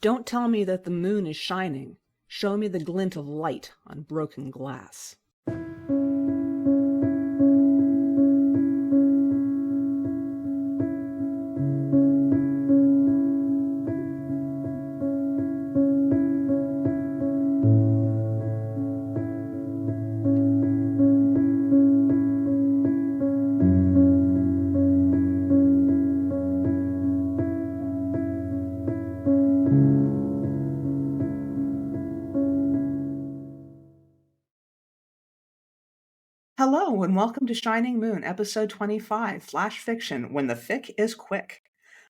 Don't tell me that the moon is shining. Show me the glint of light on broken glass. Hello and welcome to Shining Moon, episode 25, Flash Fiction, When the Fic is Quick.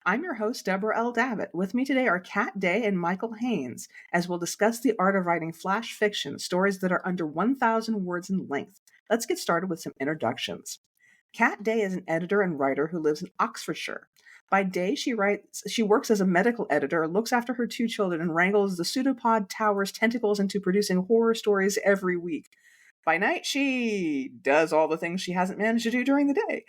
I'm your host, Deborah L. Davitt. With me today are Kat Day and Michael Haynes, as we'll discuss the art of writing flash fiction, stories that are under 1,000 words in length. Let's get started with some introductions. Kat Day is an editor and writer who lives in Oxfordshire. By day, she works as a medical editor, looks after her two children, and wrangles the PseudoPod Towers tentacles into producing horror stories every week. By night, she does all the things she hasn't managed to do during the day.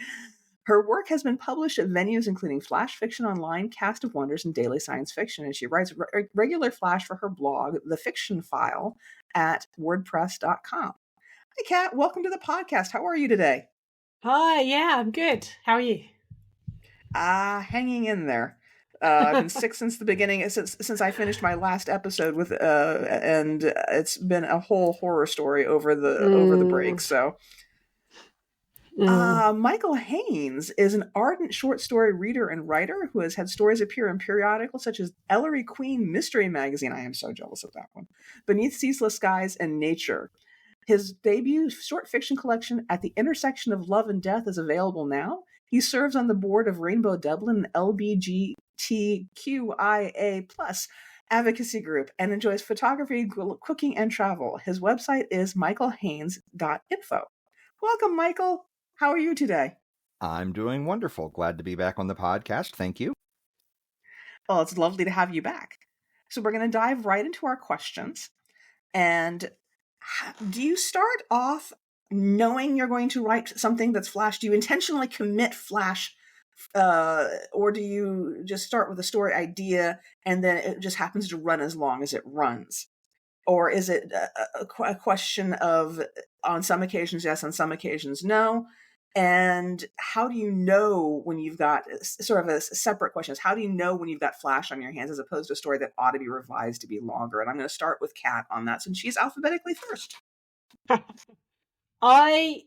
Her work has been published at venues including Flash Fiction Online, Cast of Wonders, and Daily Science Fiction, and she writes regular flash for her blog, The Fiction File, at wordpress.com. Hi, Kat. Welcome to the podcast. How are you today? Hi. Yeah, I'm good. How are you? Hanging in there. I've been sick since the beginning, since I finished my last episode with, and it's been a whole horror story over the break. So, Michael Haynes is an ardent short story reader and writer who has had stories appear in periodicals such as Ellery Queen Mystery Magazine. I am so jealous of that one. Beneath Ceaseless Skies and Nature. His debut short fiction collection, At the Intersection of Love and Death, is available now. He serves on the board of Rainbow Dublin, LBGTQIA+ advocacy group, and enjoys photography, cooking, and travel. His website is michaelhaynes.info. Welcome, Michael. How are you today? I'm doing wonderful. Glad to be back on the podcast. Thank you. Well, it's lovely to have you back. So we're going to dive right into our questions. And do you start off knowing you're going to write something that's flash? Do you intentionally commit flash, or do you just start with a story idea and then it just happens to run as long as it runs? Or is it a question of, on some occasions yes, on some occasions no? And how do you know when you've got, sort of a separate question is, how do you know when you've got flash on your hands as opposed to a story that ought to be revised to be longer? And I'm going to start with Kat on that since she's alphabetically first. I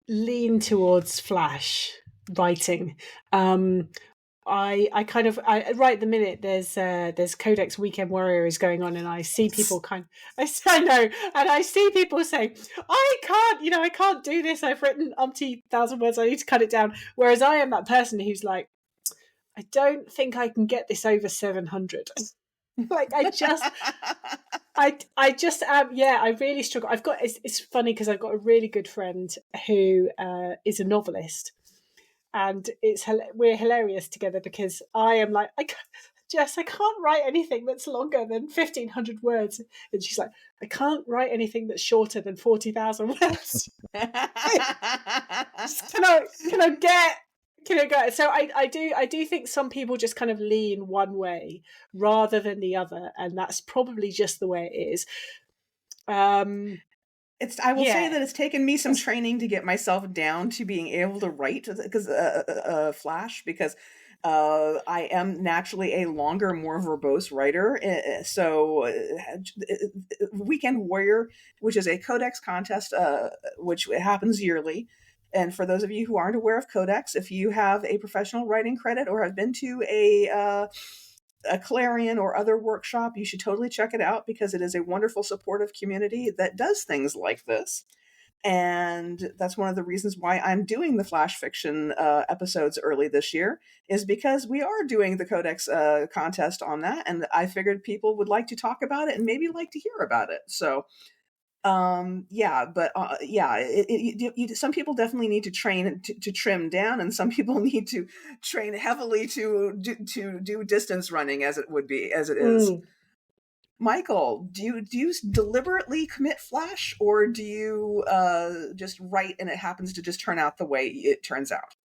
lean towards flash writing. I right at the minute there's Codex Weekend Warriors going on, and I see people I know, and I see people saying, I can't do this. I've written umpty thousand words. I need to cut it down. Whereas I am that person who's like, I don't think I can get this over 700. Like I just am. Yeah, I really struggle. It's funny because I've got a really good friend who is a novelist, and we're hilarious together because I am like, I can't write anything that's longer than 1,500 words, and she's like, I can't write anything that's shorter than 40,000 words. Can I get? So I do think some people just kind of lean one way rather than the other, and that's probably just the way it is. I will say that it's taken me some training to get myself down to being able to write because flash, because I am naturally a longer, more verbose writer. So Weekend Warrior, which is a Codex contest, which happens yearly. And for those of you who aren't aware of Codex, if you have a professional writing credit or have been to a Clarion or other workshop, you should totally check it out because it is a wonderful, supportive community that does things like this. And that's one of the reasons why I'm doing the flash fiction episodes early this year, is because we are doing the Codex contest on that. And I figured people would like to talk about it and maybe like to hear about it. So some people definitely need to train to trim down, and some people need to train heavily to do distance running, as it is. Michael, do you deliberately commit flash, or do you just write and it happens to just turn out the way it turns out?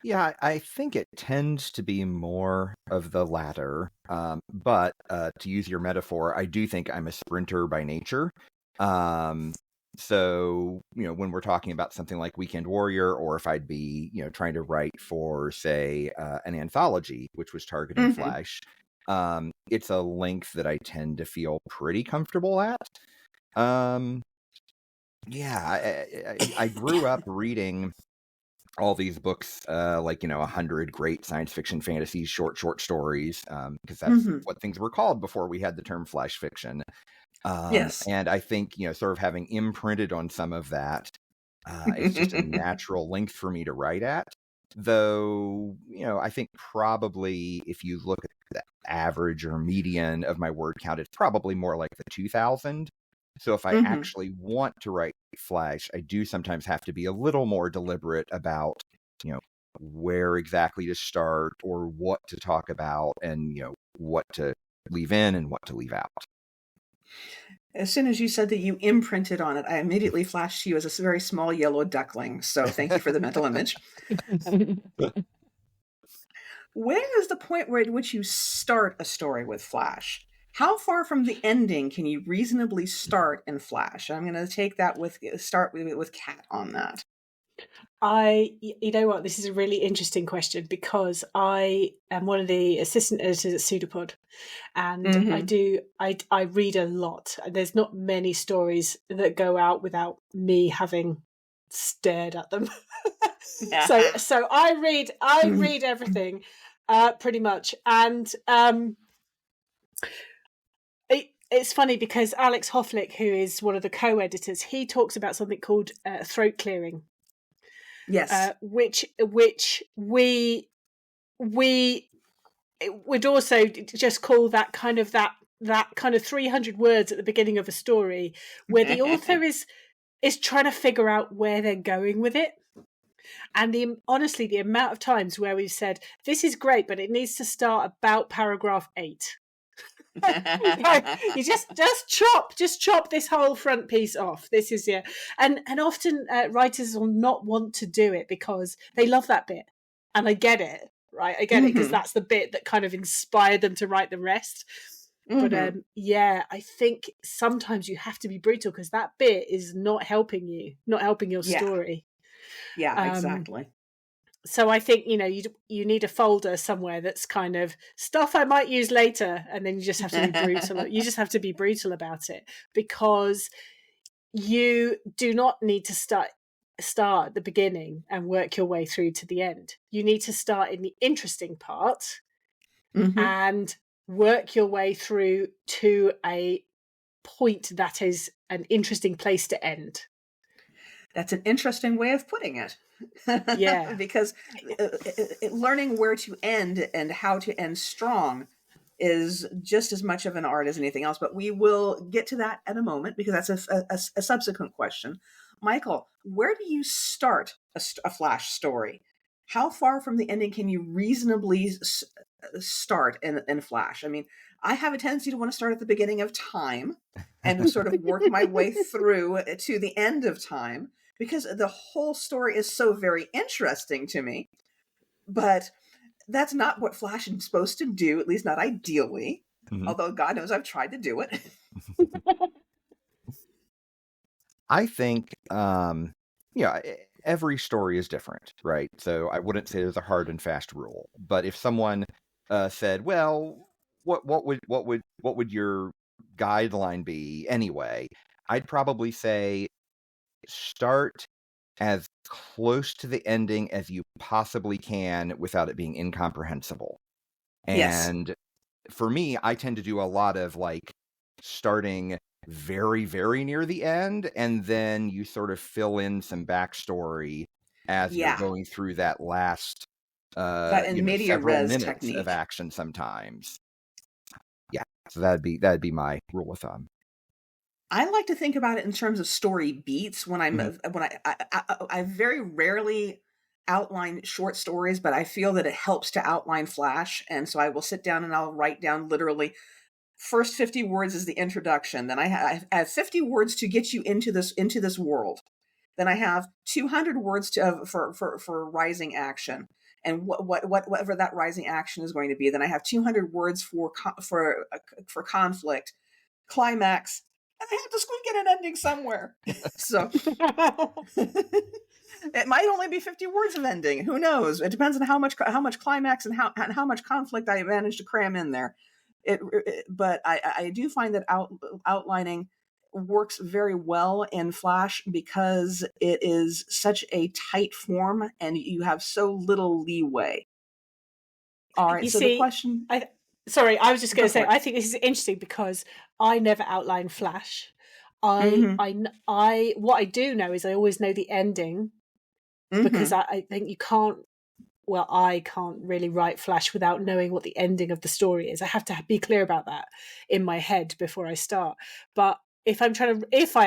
Yeah, I think it tends to be more of the latter. But to use your metaphor, I do think I'm a sprinter by nature. Um, so, when we're talking about something like Weekend Warrior, or if I'd be, trying to write for, say, an anthology, which was targeting Mm-hmm. Flash, it's a length that I tend to feel pretty comfortable at. Um, yeah, I grew up reading all these books, like 100 great science fiction, fantasy, short stories, because that's Mm-hmm. what things were called before we had the term flash fiction. Yes. And I think sort of having imprinted on some of that, it's just a natural length for me to write at. Though I think probably if you look at the average or median of my word count, it's probably more like the 2,000. So if I Mm-hmm. actually want to write Flash, I do sometimes have to be a little more deliberate about, where exactly to start or what to talk about and, what to leave in and what to leave out. As soon as you said that you imprinted on it, I immediately flashed to you as a very small yellow duckling. So thank you for the mental image. Where is the point at which you start a story with Flash? How far from the ending can you reasonably start in Flash? I'm going to take that start with Kat on that. You know what, this is a really interesting question because I am one of the assistant editors at PseudoPod, and I read a lot. There's not many stories that go out without me having stared at them. So I read everything, pretty much, and it's funny because Alex Hofflick, who is one of the co-editors, he talks about something called throat clearing. Yes. Which we would also just call that kind of 300 words at the beginning of a story, where the author is trying to figure out where they're going with it. And honestly, the amount of times where we've said, this is great, but it needs to start about paragraph 8. You just chop this whole front piece off. This is and often writers will not want to do it because they love that bit, and I get it, right? I get it because that's the bit that kind of inspired them to write the rest. But I think sometimes you have to be brutal because that bit is not helping your story. Yeah, exactly. So I think you need a folder somewhere that's kind of stuff I might use later, and then you just have to be brutal. You just have to be brutal about it, because you do not need to start at the beginning and work your way through to the end. You need to start in the interesting part and work your way through to a point that is an interesting place to end. That's an interesting way of putting it. Yeah. Because learning where to end and how to end strong is just as much of an art as anything else. But we will get to that in a moment, because that's a subsequent question. Michael, where do you start a Flash story? How far from the ending can you reasonably start in Flash? I mean, I have a tendency to want to start at the beginning of time and sort of work my way through to the end of time, because the whole story is so very interesting to me. But that's not what Flash is supposed to do, at least not ideally. Although God knows I've tried to do it. I think, every story is different, right? So I wouldn't say there's a hard and fast rule. But if someone said, "Well, what would your guideline be anyway?" I'd probably say start as close to the ending as you possibly can without it being incomprehensible. Yes. And for me, I tend to do a lot of starting very, very near the end, and then you sort of fill in some backstory as you're going through that last that in media several res minutes technique of action sometimes. Yeah, so that'd be my rule of thumb. I like to think about it in terms of story beats. When I very rarely outline short stories, but I feel that it helps to outline Flash, and so I will sit down and I'll write down literally first 50 words is the introduction. Then I have 50 words to get you into this world. Then I have 200 words for rising action, and whatever that rising action is going to be. Then I have 200 words for conflict, climax, and I have to squeak in an ending somewhere. So it might only be 50 words of ending. Who knows? It depends on how much climax and how much conflict I manage to cram in there. But I do find that outlining works very well in Flash because it is such a tight form and you have so little leeway. All right. The question. Sorry, I was just going to say, I think this is interesting because I never outline Flash. What I do know is I always know the ending because I think I can't really write Flash without knowing what the ending of the story is. I have to be clear about that in my head before I start. But if I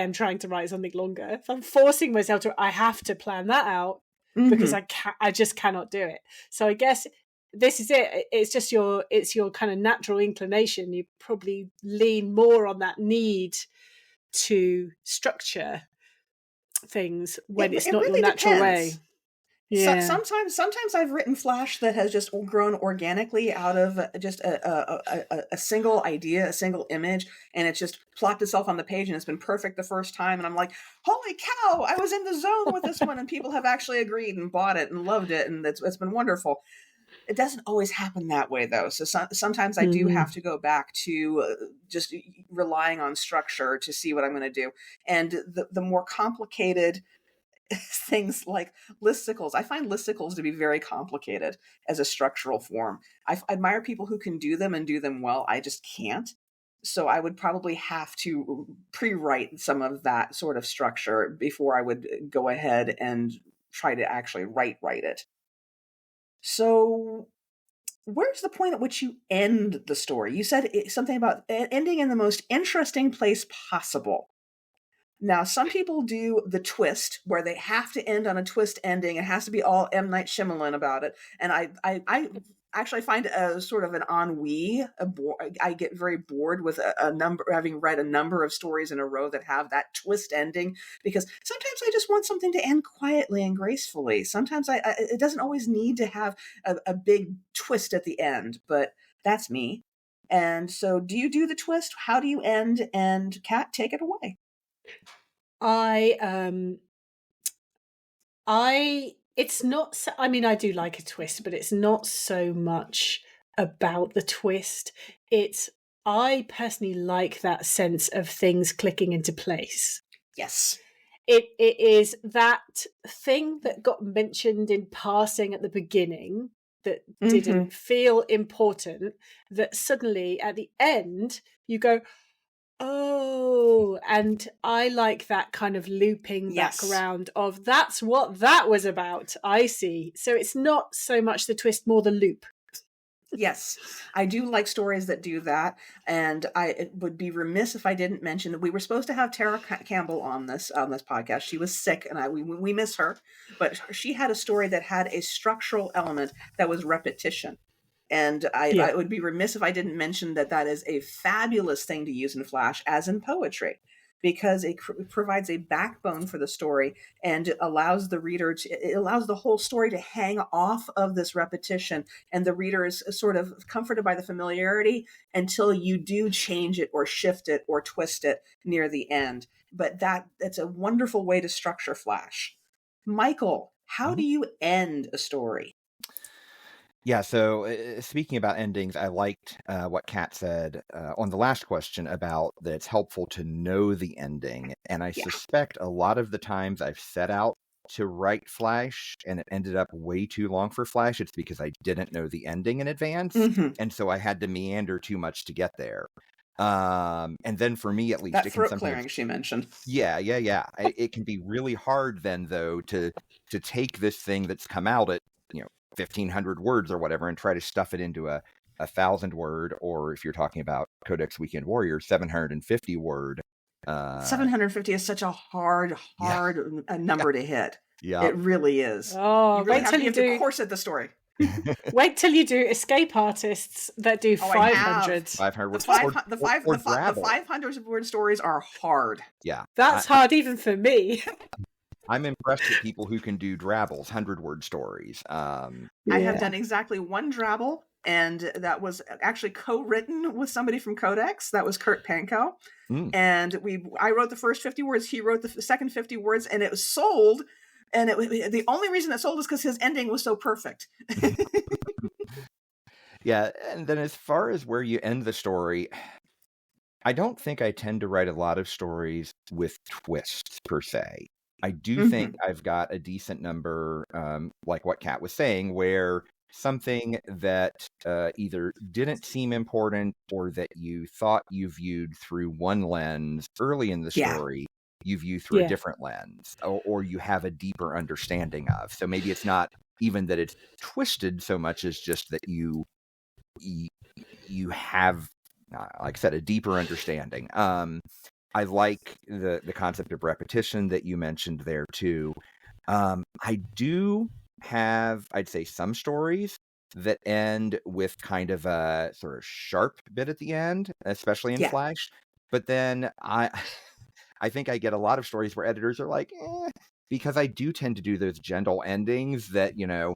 am trying to write something longer, if I'm forcing myself to, I have to plan that out because I just cannot do it. So I guess this is it. It's just your kind of natural inclination. You probably lean more on that need to structure things when it's not really your natural way. Yeah. Sometimes I've written Flash that has just grown organically out of just a single idea, a single image, and it's just plopped itself on the page and it's been perfect the first time. And I'm like, holy cow, I was in the zone with this one, and people have actually agreed and bought it and loved it, and it's been wonderful. It doesn't always happen that way, though. So sometimes I do have to go back to just relying on structure to see what I'm going to do. And the more complicated things like listicles, I find listicles to be very complicated as a structural form. I admire people who can do them and do them well. I just can't. So I would probably have to pre-write some of that sort of structure before I would go ahead and try to actually write it. So where's the point at which you end the story? You said something about ending in the most interesting place possible. Now, some people do the twist where they have to end on a twist ending. It has to be all M. Night Shyamalan about it. And I actually find a sort of an ennui. I get very bored with having read a number of stories in a row that have that twist ending, because sometimes I just want something to end quietly and gracefully. Sometimes it doesn't always need to have a big twist at the end, but that's me. And so do you do the twist? How do you end? And Kat, take it away. It's not so, I mean, I do like a twist, but it's not so much about the twist. I personally like that sense of things clicking into place. Yes. It is that thing that got mentioned in passing at the beginning that didn't feel important, that suddenly at the end you go, oh, and I like that kind of looping back around of that's what that was about. I see. So it's not so much the twist, more the loop. Yes, I do like stories that do that, and I would be remiss if I didn't mention that we were supposed to have Tara Campbell on this podcast. She was sick, and we miss her, but she had a story that had a structural element that was repetition. And I would be remiss if I didn't mention that is a fabulous thing to use in Flash, as in poetry, because it provides a backbone for the story and it allows the whole story to hang off of this repetition. And the reader is sort of comforted by the familiarity until you do change it or shift it or twist it near the end. But that's a wonderful way to structure Flash. Michael, how do you end a story? Yeah, so speaking about endings, I liked what Kat said on the last question about that it's helpful to know the ending. And I suspect a lot of the times I've set out to write Flash and it ended up way too long for Flash, it's because I didn't know the ending in advance. And so I had to meander too much to get there. And then for me, at least, that throat clearing she mentioned. Yeah. It can be really hard then, though, to take this thing that's come out at 1,500 words or whatever and try to stuff it into a 1,000 word, or if you're talking about Codex Weekend Warrior, 750 word. 750 is such a hard number to hit. Yeah, it really is. Oh, you really have to corset the story. Wait till you do escape artists that do 500. 500 words. The 500 word stories are hard. Yeah, that's hard even for me. I'm impressed with people who can do drabbles, 100-word stories. I have done exactly one drabble, and that was actually co-written with somebody from Codex. That was Kurt Pankow. And I wrote the first 50 words, he wrote the second 50 words, and it was sold. And the only reason it sold is because his ending was so perfect. Yeah, and then as far as where you end the story, I don't think I tend to write a lot of stories with twists per se. I do think I've got a decent number, like what Kat was saying, where something that either didn't seem important or that you thought you viewed through one lens early in the story, you view through a different lens, or you have a deeper understanding of. So maybe it's not even that it's twisted so much as just that you have, like I said, a deeper understanding. I like the concept of repetition that you mentioned there too. I do have, I'd say, some stories that end with kind of a sort of sharp bit at the end, especially in Flash. But then I think I get a lot of stories where editors are like, because I do tend to do those gentle endings that, you know,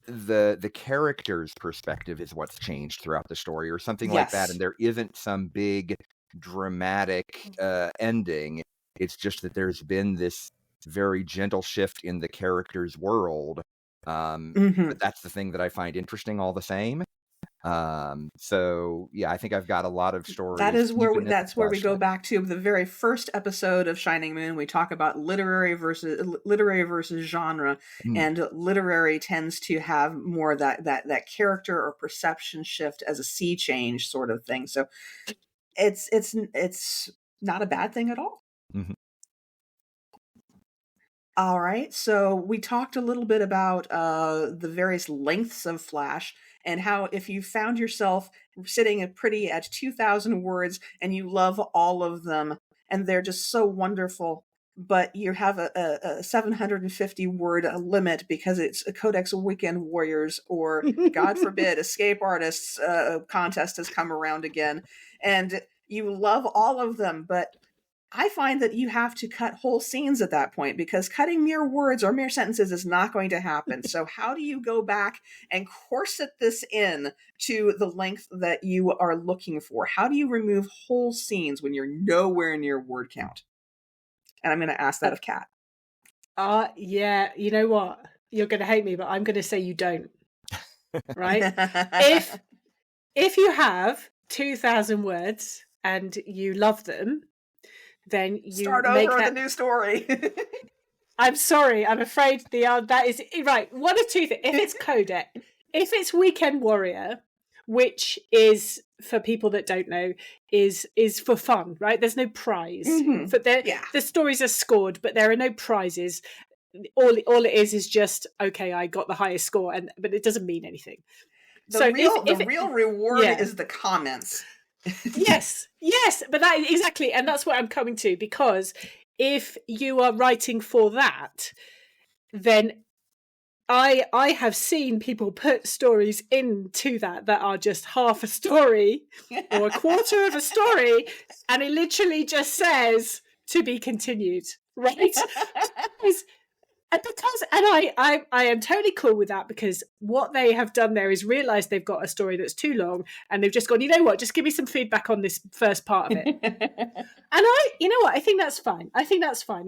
the character's perspective is what's changed throughout the story or something like that, and there isn't some big dramatic ending. It's just that there's been this very gentle shift in the character's world, but that's the thing that I find interesting all the same. So yeah, I think I've got a lot of stories. That's where we go back to the very first episode of Shining Moon. We talk about literary versus genre, and literary tends to have more that character or perception shift as a sea change sort of thing. So it's not a bad thing at all. All right, so we talked a little bit about the various lengths of Flash, and how if you found yourself sitting at 2,000 words and you love all of them and they're just so wonderful, but you have a 750 word limit because it's a Codex Weekend Warriors or, God forbid, Escape Artists contest has come around again, and you love all of them, but I find that you have to cut whole scenes at that point, because cutting mere words or mere sentences is not going to happen. So how do you go back and corset this in to the length that you are looking for? How do you remove whole scenes when you're nowhere near word count? And I'm going to ask that of Kat. Yeah, you know what? You're going to hate me, but I'm going to say you don't. Right? If you have 2,000 words and you love them, then you start over with a new story. I'm sorry, I'm afraid that is right. One of two things. If it's Codex, if it's Weekend Warrior, which is, for people that don't know, is for fun, right? There's no prize. The stories are scored, but there are no prizes. All it is just, okay, I got the highest score, but it doesn't mean anything. The real reward is the comments. yes, but that exactly, and that's what I'm coming to, because if you are writing for that, then I have seen people put stories into that are just half a story or a quarter of a story, and it literally just says to be continued, right? I am totally cool with that, because what they have done there is realize they've got a story that's too long, and they've just gone, you know what, just give me some feedback on this first part of it. And you know what, I think that's fine.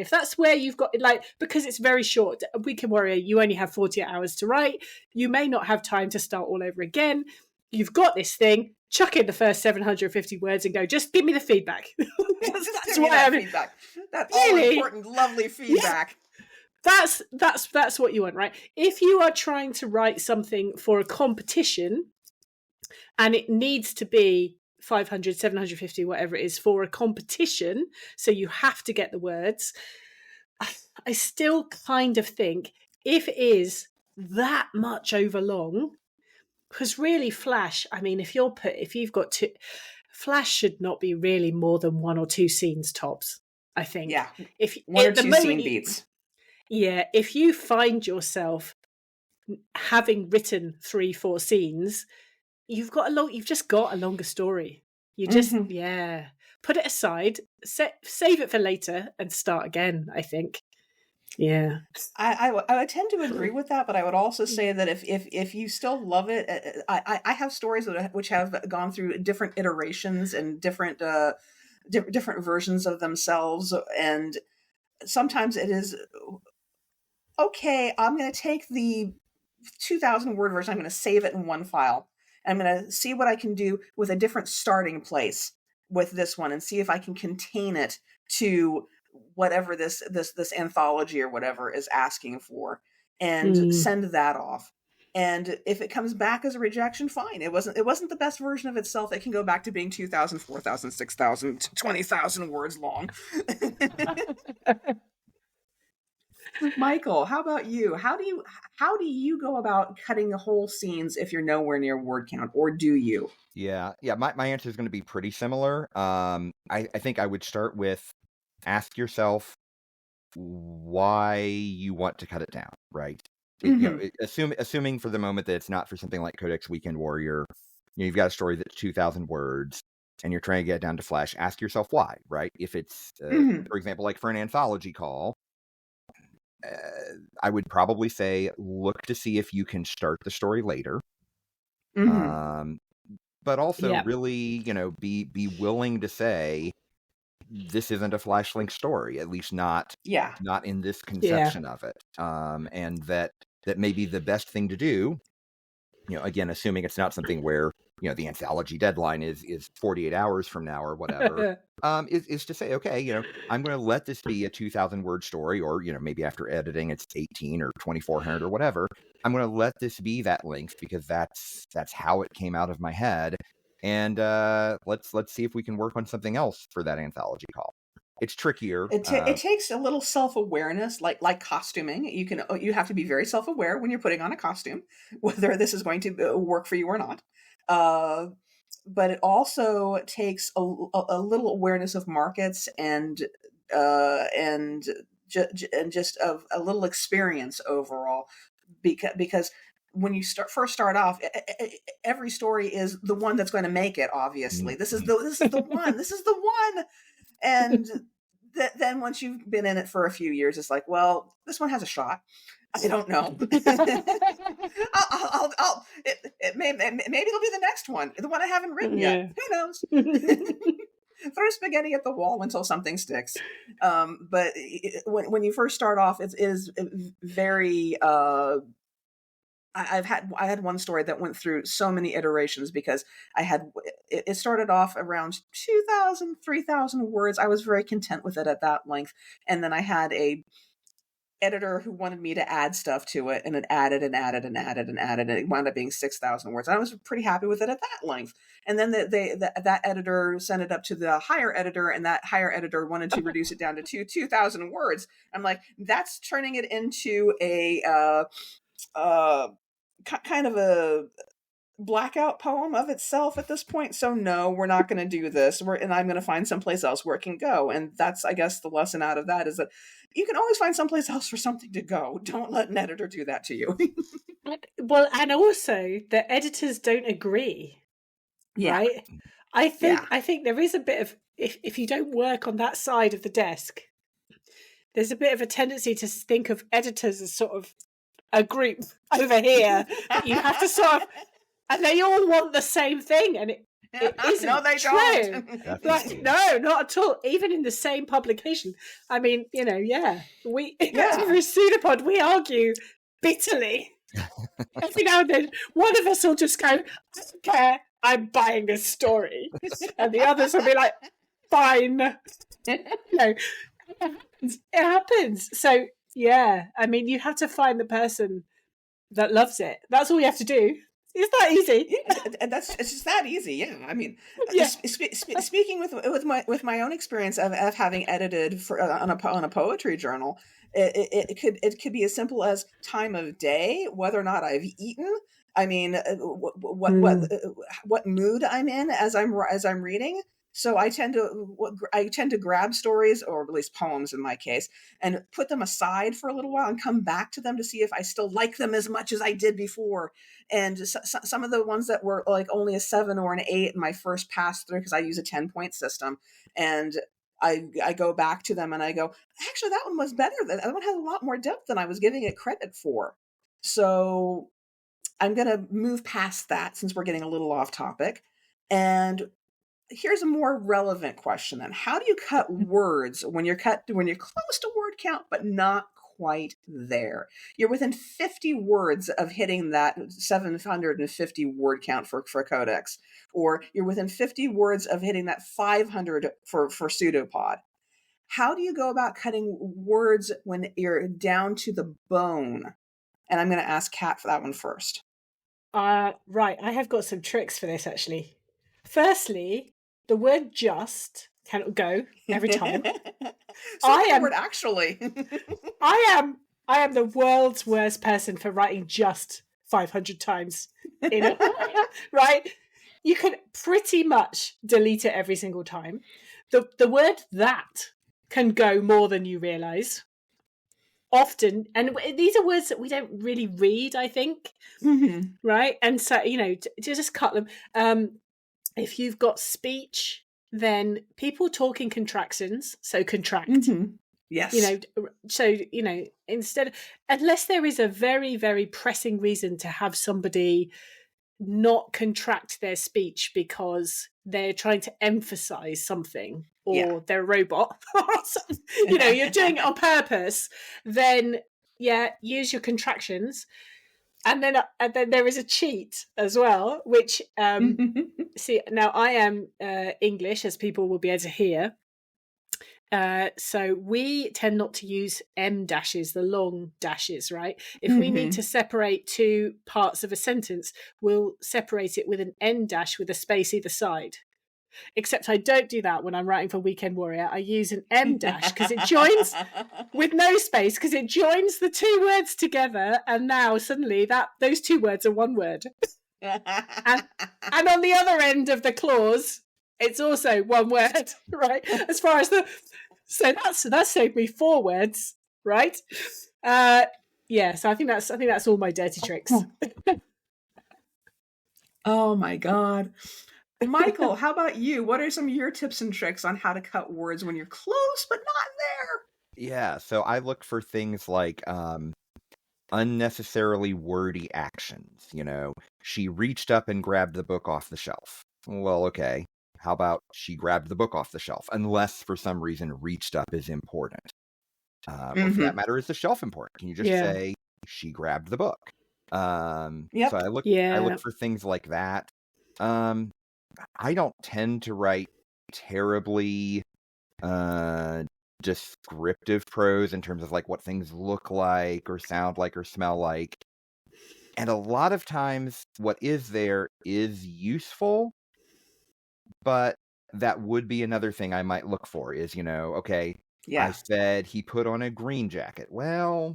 If that's where you've got, like, because it's very short. Weekend Warrior, you only have 48 hours to write. You may not have time to start all over again. You've got this thing, chuck in the first 750 words and go, just give me the feedback. That's why feedback. That's all important, lovely feedback. Yeah. That's what you want, right? If you are trying to write something for a competition and it needs to be 500, 750, whatever it is, for a competition, so you have to get the words, I still kind of think if it is that much over long, because really Flash, I mean, if you've got to, Flash should not be really more than one or two scenes tops, I think. Yeah, one or two scene beats. Yeah, if you find yourself having written 3-4 scenes, you've just got a longer story. You just put it aside, save it for later, and start again. I think. Yeah, I would tend to agree with that, but I would also say that if you still love it, I have stories which have gone through different iterations and different different versions of themselves, and sometimes it is okay. I'm going to take the 2,000 word version. I'm going to save it in one file. I'm going to see what I can do with a different starting place with this one, and see if I can contain it to whatever this anthology or whatever is asking for, and send that off. And if it comes back as a rejection, fine. It wasn't the best version of itself. It can go back to being 2,000, 4,000, 6,000, 20,000 words long. Michael, how about you? How do you go about cutting the whole scenes if you're nowhere near word count, or do you? Yeah. My answer is going to be pretty similar. I think I would start with, ask yourself why you want to cut it down, right? Assuming for the moment that it's not for something like Codex Weekend Warrior, you've got a story that's 2,000 words and you're trying to get it down to Flash. Ask yourself why, right? If it's, for example, like for an anthology call, I would probably say look to see if you can start the story later. But also really, be willing to say, this isn't a Flash Link story, at least not in this conception of it. And that maybe the best thing to do, again, assuming it's not something where, the anthology deadline is 48 hours from now or whatever, is to say, okay, I'm going to let this be a 2,000 word story, or, maybe after editing it's 18 or 2,400 or whatever. I'm going to let this be that length because that's how it came out of my head. And let's see if we can work on something else for that anthology call. It's trickier. It takes a little self-awareness, like costuming. You have to be very self-aware when you're putting on a costume, whether this is going to work for you or not. But it also takes a little awareness of markets and just of a little experience overall, because when you first start off, every story is the one that's going to make it. Obviously, this is the one. This is the one. And then once you've been in it for a few years, it's like, well, this one has a shot. I don't know. Maybe it'll be the next one, the one I haven't written yet. Who knows? Throw spaghetti at the wall until something sticks. But when you first start off, it is very. I had one story that went through so many iterations because it started off around 2,000, 3,000 words. I was very content with it at that length. And then I had a editor who wanted me to add stuff to it, and it added and added and added and added, and it wound up being 6,000 words. And I was pretty happy with it at that length. And then that editor sent it up to the higher editor, and that higher editor wanted to reduce it down to 2,000 words. I'm like, that's turning it into a kind of a blackout poem of itself at this point. So no, we're not going to do this. And I'm going to find someplace else where it can go. And that's, I guess, the lesson out of that is that you can always find someplace else for something to go. Don't let an editor do that to you. Well, and also the editors don't agree. Yeah. Right? I think there is a bit of, if you don't work on that side of the desk, there's a bit of a tendency to think of editors as sort of a group over here that you have to sort of, and they all want the same thing, and it isn't no, they true. don't. Like, no, not at all. Even in the same publication. I mean, we through Pseudopod, we argue bitterly. Every now and then, one of us will just go, I don't care, I'm buying a story. And the others will be like, fine. It happens. So, yeah, I mean, you have to find the person that loves it. That's all you have to do. It's that easy. Yeah, it's just that easy. Yeah, I mean, speaking with my own experience of having edited on a poetry journal, it could be as simple as time of day, whether or not I've eaten. I mean, what mood I'm in as I'm reading. So I tend to grab stories, or at least poems in my case, and put them aside for a little while and come back to them to see if I still like them as much as I did before. And some of the ones that were like only a 7 or an 8 in my first pass through, because I use a 10-point system, and I go back to them and I go, actually, that one was better. That one had a lot more depth than I was giving it credit for. So I'm going to move past that since we're getting a little off topic. And here's a more relevant question then. How do you cut words when you're close to word count, but not quite there? You're within 50 words of hitting that 750 word count for Codex, or you're within 50 words of hitting that 500 for PseudoPod. How do you go about cutting words when you're down to the bone? And I'm going to ask Kat for that one first. Right. I have got some tricks for this, actually. Firstly, the word just cannot go every time. Word, actually. I am the world's worst person for writing just 500 times in a right? You can pretty much delete it every single time. The word that can go more than you realize. Often, and these are words that we don't really read, I think, right? And so, to just cut them. If you've got speech, then people talk in contractions, so contract. Yes. Instead, unless there is a very, very pressing reason to have somebody not contract their speech because they're trying to emphasize something, or they're a robot, or something, you're doing it on purpose, then use your contractions. And then there is a cheat as well, which see, now I am English, as people will be able to hear. So we tend not to use M dashes, the long dashes, right? If we need to separate two parts of a sentence, we'll separate it with an N dash with a space either side. Except I don't do that when I'm writing for Weekend Warrior. I use an M dash because it joins with no space, because it joins the two words together, and now suddenly those two words are one word. and on the other end of the clause, it's also one word, right? As far as so that saved me 4 words, right? So I think that's all my dirty tricks. Oh my God. Michael, how about you? What are some of your tips and tricks on how to cut words when you're close but not there? Yeah, so I look for things like unnecessarily wordy actions. She reached up and grabbed the book off the shelf. Well, okay. How about she grabbed the book off the shelf? Unless for some reason reached up is important. Or for that matter, is the shelf important? Can you just say she grabbed the book? So I look for things like that. I don't tend to write terribly descriptive prose in terms of like what things look like or sound like or smell like. And a lot of times what is there is useful, but that would be another thing I might look for is, I said he put on a green jacket. Well,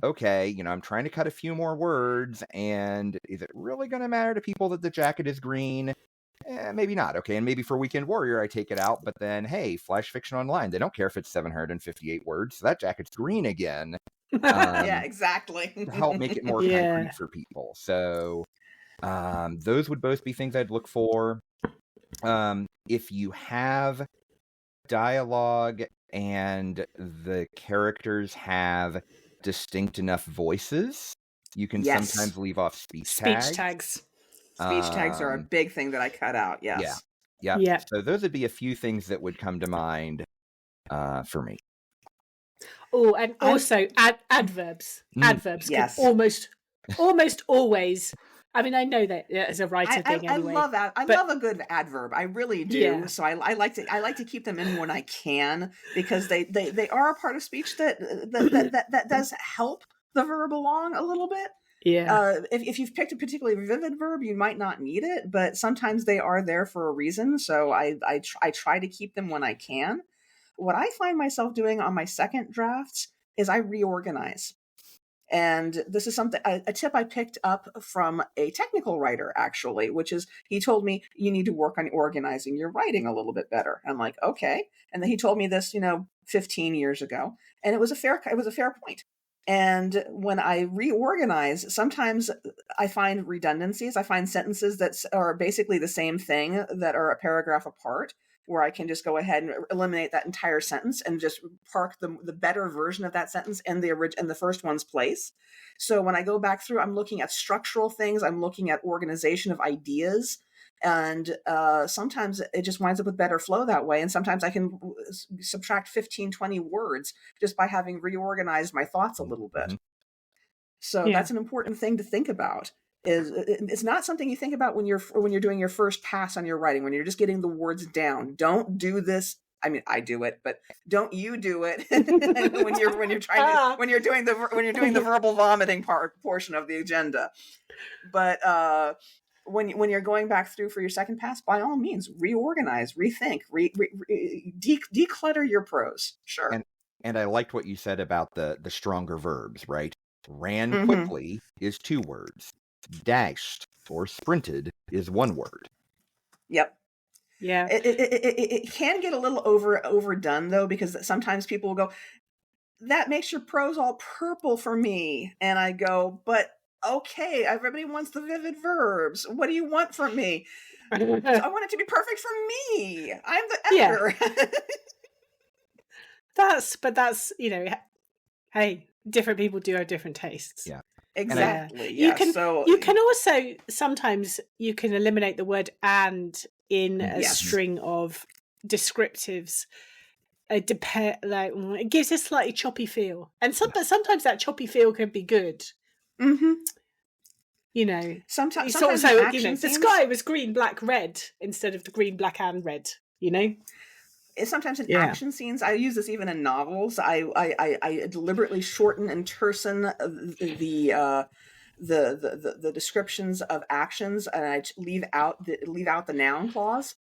okay, I'm trying to cut a few more words, and is it really going to matter to people that the jacket is green? Maybe not. Okay, and maybe for Weekend Warrior, I take it out, but then, hey, Flash Fiction Online, they don't care if it's 758 words, so that jacket's green again. Yeah, exactly. To help make it more concrete for people. So those would both be things I'd look for. If you have dialogue and the characters have distinct enough voices, you can sometimes leave off speech tags. Speech tags are a big thing that I cut out. Yes. Yeah. So those would be a few things that would come to mind for me. Oh, and also adverbs. Adverbs can almost always. I mean, I know that as a writer thing. Anyway, I love a good adverb. I really do. Yeah. So I like to keep them in when I can, because they are a part of speech that does help the verb along a little bit. Yeah. If you've picked a particularly vivid verb, you might not need it, but sometimes they are there for a reason. So I try to keep them when I can. What I find myself doing on my second drafts is I reorganize. And this is something, a tip I picked up from a technical writer, actually, which is he told me you need to work on organizing your writing a little bit better. I'm like, okay. And then he told me this, 15 years ago, and it was a fair point. And when I reorganize, sometimes I find redundancies. I find sentences that are basically the same thing that are a paragraph apart, where I can just go ahead and eliminate that entire sentence and just park the better version of that sentence in the first one's place. So when I go back through, I'm looking at structural things. I'm looking at organization of ideas. And sometimes it just winds up with better flow that way. And sometimes I can subtract 15, 20 words just by having reorganized my thoughts a little bit. So that's an important thing to think about. It's not something you think about when you're doing your first pass on your writing, when you're just getting the words down. Don't do this. I mean, I do it, but don't you do it when you're doing the verbal vomiting portion of the agenda. But when you're going back through for your second pass, by all means, reorganize, rethink, declutter your prose. Sure. And I liked what you said about the stronger verbs, right? Ran quickly is 2 words. Dashed or sprinted is 1 word. Yep. Yeah. It can get a little overdone though, because sometimes people will go, that makes your prose all purple for me. And I go, but okay, everybody wants the vivid verbs. What do you want from me? So I want it to be perfect for me. I'm the editor. Yeah. That's, hey, different people do have different tastes. Yeah. Exactly. You can also sometimes you can eliminate the word "and" in a string of descriptives. It gives a slightly choppy feel, and sometimes that choppy feel can be good. Sometimes the sky was green, black, red instead of the green, black, and red. Sometimes in action scenes, I use this even in novels. I deliberately shorten and tersen the descriptions of actions, and I leave out the noun clause,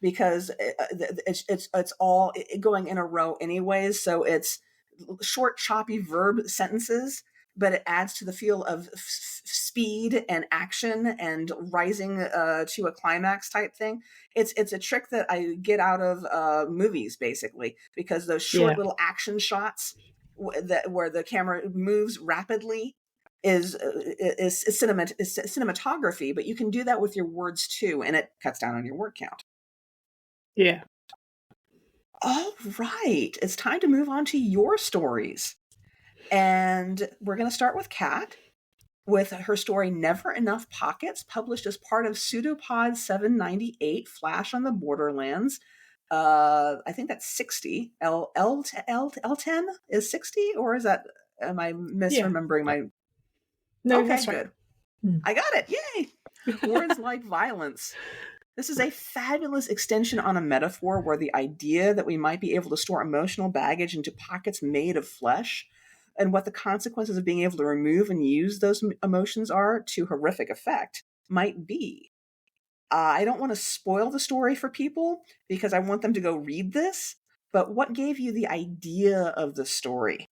because it's all going in a row anyways. So it's short, choppy verb sentences, but it adds to the feel of speed and action and rising to a climax type thing. It's a trick that I get out of movies, basically, because those short little action shots where the camera moves rapidly is cinematography, but you can do that with your words too, and it cuts down on your word count. Yeah. All right, it's time to move on to your stories. And we're going to start with Kat, with her story Never Enough Pockets, published as part of PseudoPod 798 Flash on the Borderlands. I think that's 60. L10 is 60, or is that, am I misremembering my... No, okay, that's good. Right. I got it. Yay! Words like violence. This is a fabulous extension on a metaphor where the idea that we might be able to store emotional baggage into pockets made of flesh, and what the consequences of being able to remove and use those emotions are to horrific effect might be. I don't want to spoil the story for people because I want them to go read this, but what gave you the idea of the story?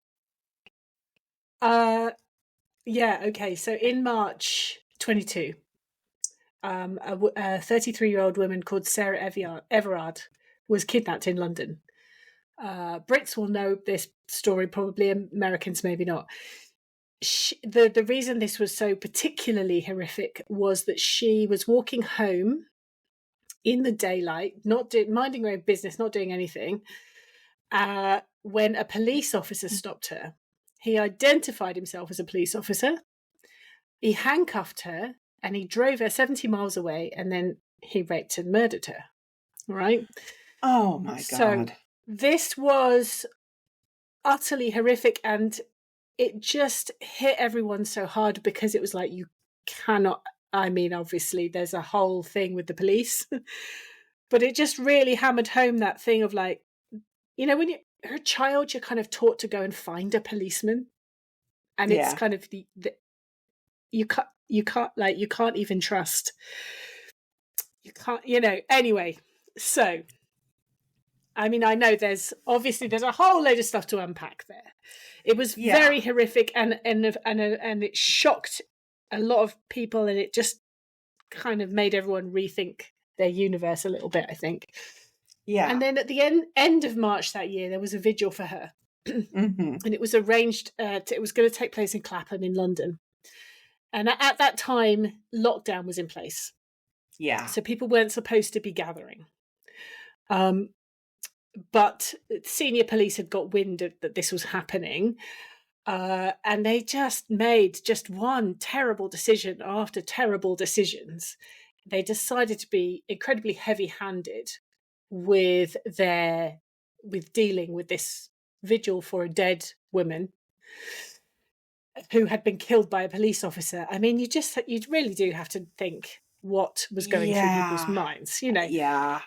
Okay. So in March 22, a 33-year-old woman called Sarah Everard was kidnapped in London. Brits will know this story, probably Americans maybe not. The reason this was so particularly horrific was that she was walking home in the daylight, minding her own business, not doing anything, when a police officer stopped her. He identified himself as a police officer. He handcuffed her and he drove her 70 miles away, and then he raped and murdered her. Right? Oh my God. So this was utterly horrific, and it just hit everyone so hard because it was like, you cannot, I mean, obviously there's a whole thing with the police, but it just really hammered home that thing of like, when you're a child, you're kind of taught to go and find a policeman, and it's kind of the you can't even trust. You can't, anyway. So I mean, I know there's a whole load of stuff to unpack there. It was very horrific, and it shocked a lot of people, and it just kind of made everyone rethink their universe a little bit, I think. Yeah. And then at the end of March that year, there was a vigil for her. Mm-hmm. And it was arranged, it was going to take place in Clapham in London. And at that time, lockdown was in place. Yeah. So people weren't supposed to be gathering. But senior police had got wind that this was happening. And they just made just one terrible decision after terrible decisions. They decided to be incredibly heavy-handed with dealing with this vigil for a dead woman who had been killed by a police officer. I mean, you really do have to think what was going through people's minds, you know. Yeah.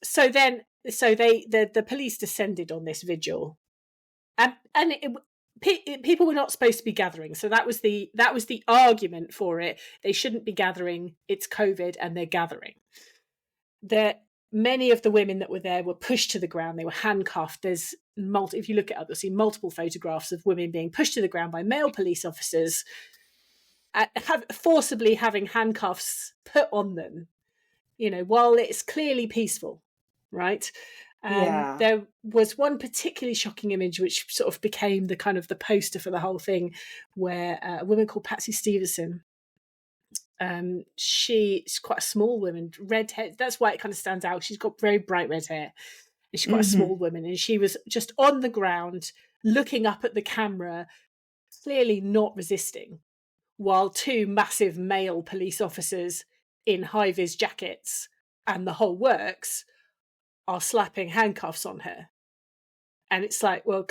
So the police descended on this vigil, and people were not supposed to be gathering. So that was the argument for it. They shouldn't be gathering. It's COVID, and they're gathering. Many of the women that were there were pushed to the ground. They were handcuffed. There's if you look it up, you'll see multiple photographs of women being pushed to the ground by male police officers, forcibly having handcuffs put on them. You know, while it's clearly peaceful, right? And there was one particularly shocking image which sort of became the kind of the poster for the whole thing, where a woman called Patsy Stevenson. She's quite a small woman, red hair. That's why it kind of stands out. She's got very bright red hair. And she's quite a small woman, and she was just on the ground looking up at the camera, clearly not resisting, while two massive male police officers in high-vis jackets and the whole works are slapping handcuffs on her. And it's like, well,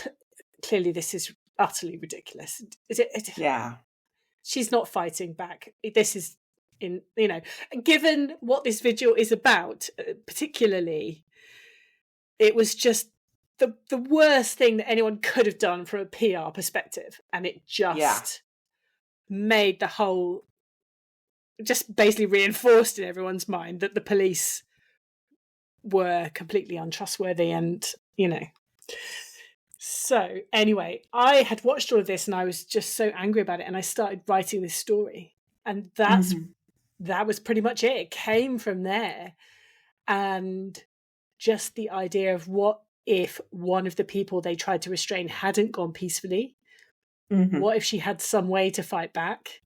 clearly this is utterly ridiculous. Yeah. She's not fighting back. This is, given what this vigil is about, particularly, it was just the worst thing that anyone could have done from a PR perspective. And it just made the whole, just basically reinforced in everyone's mind that the police were completely untrustworthy, and, So anyway, I had watched all of this and I was just so angry about it, and I started writing this story, and that was pretty much it. It came from there. And just the idea of what if one of the people they tried to restrain hadn't gone peacefully? What if she had some way to fight back,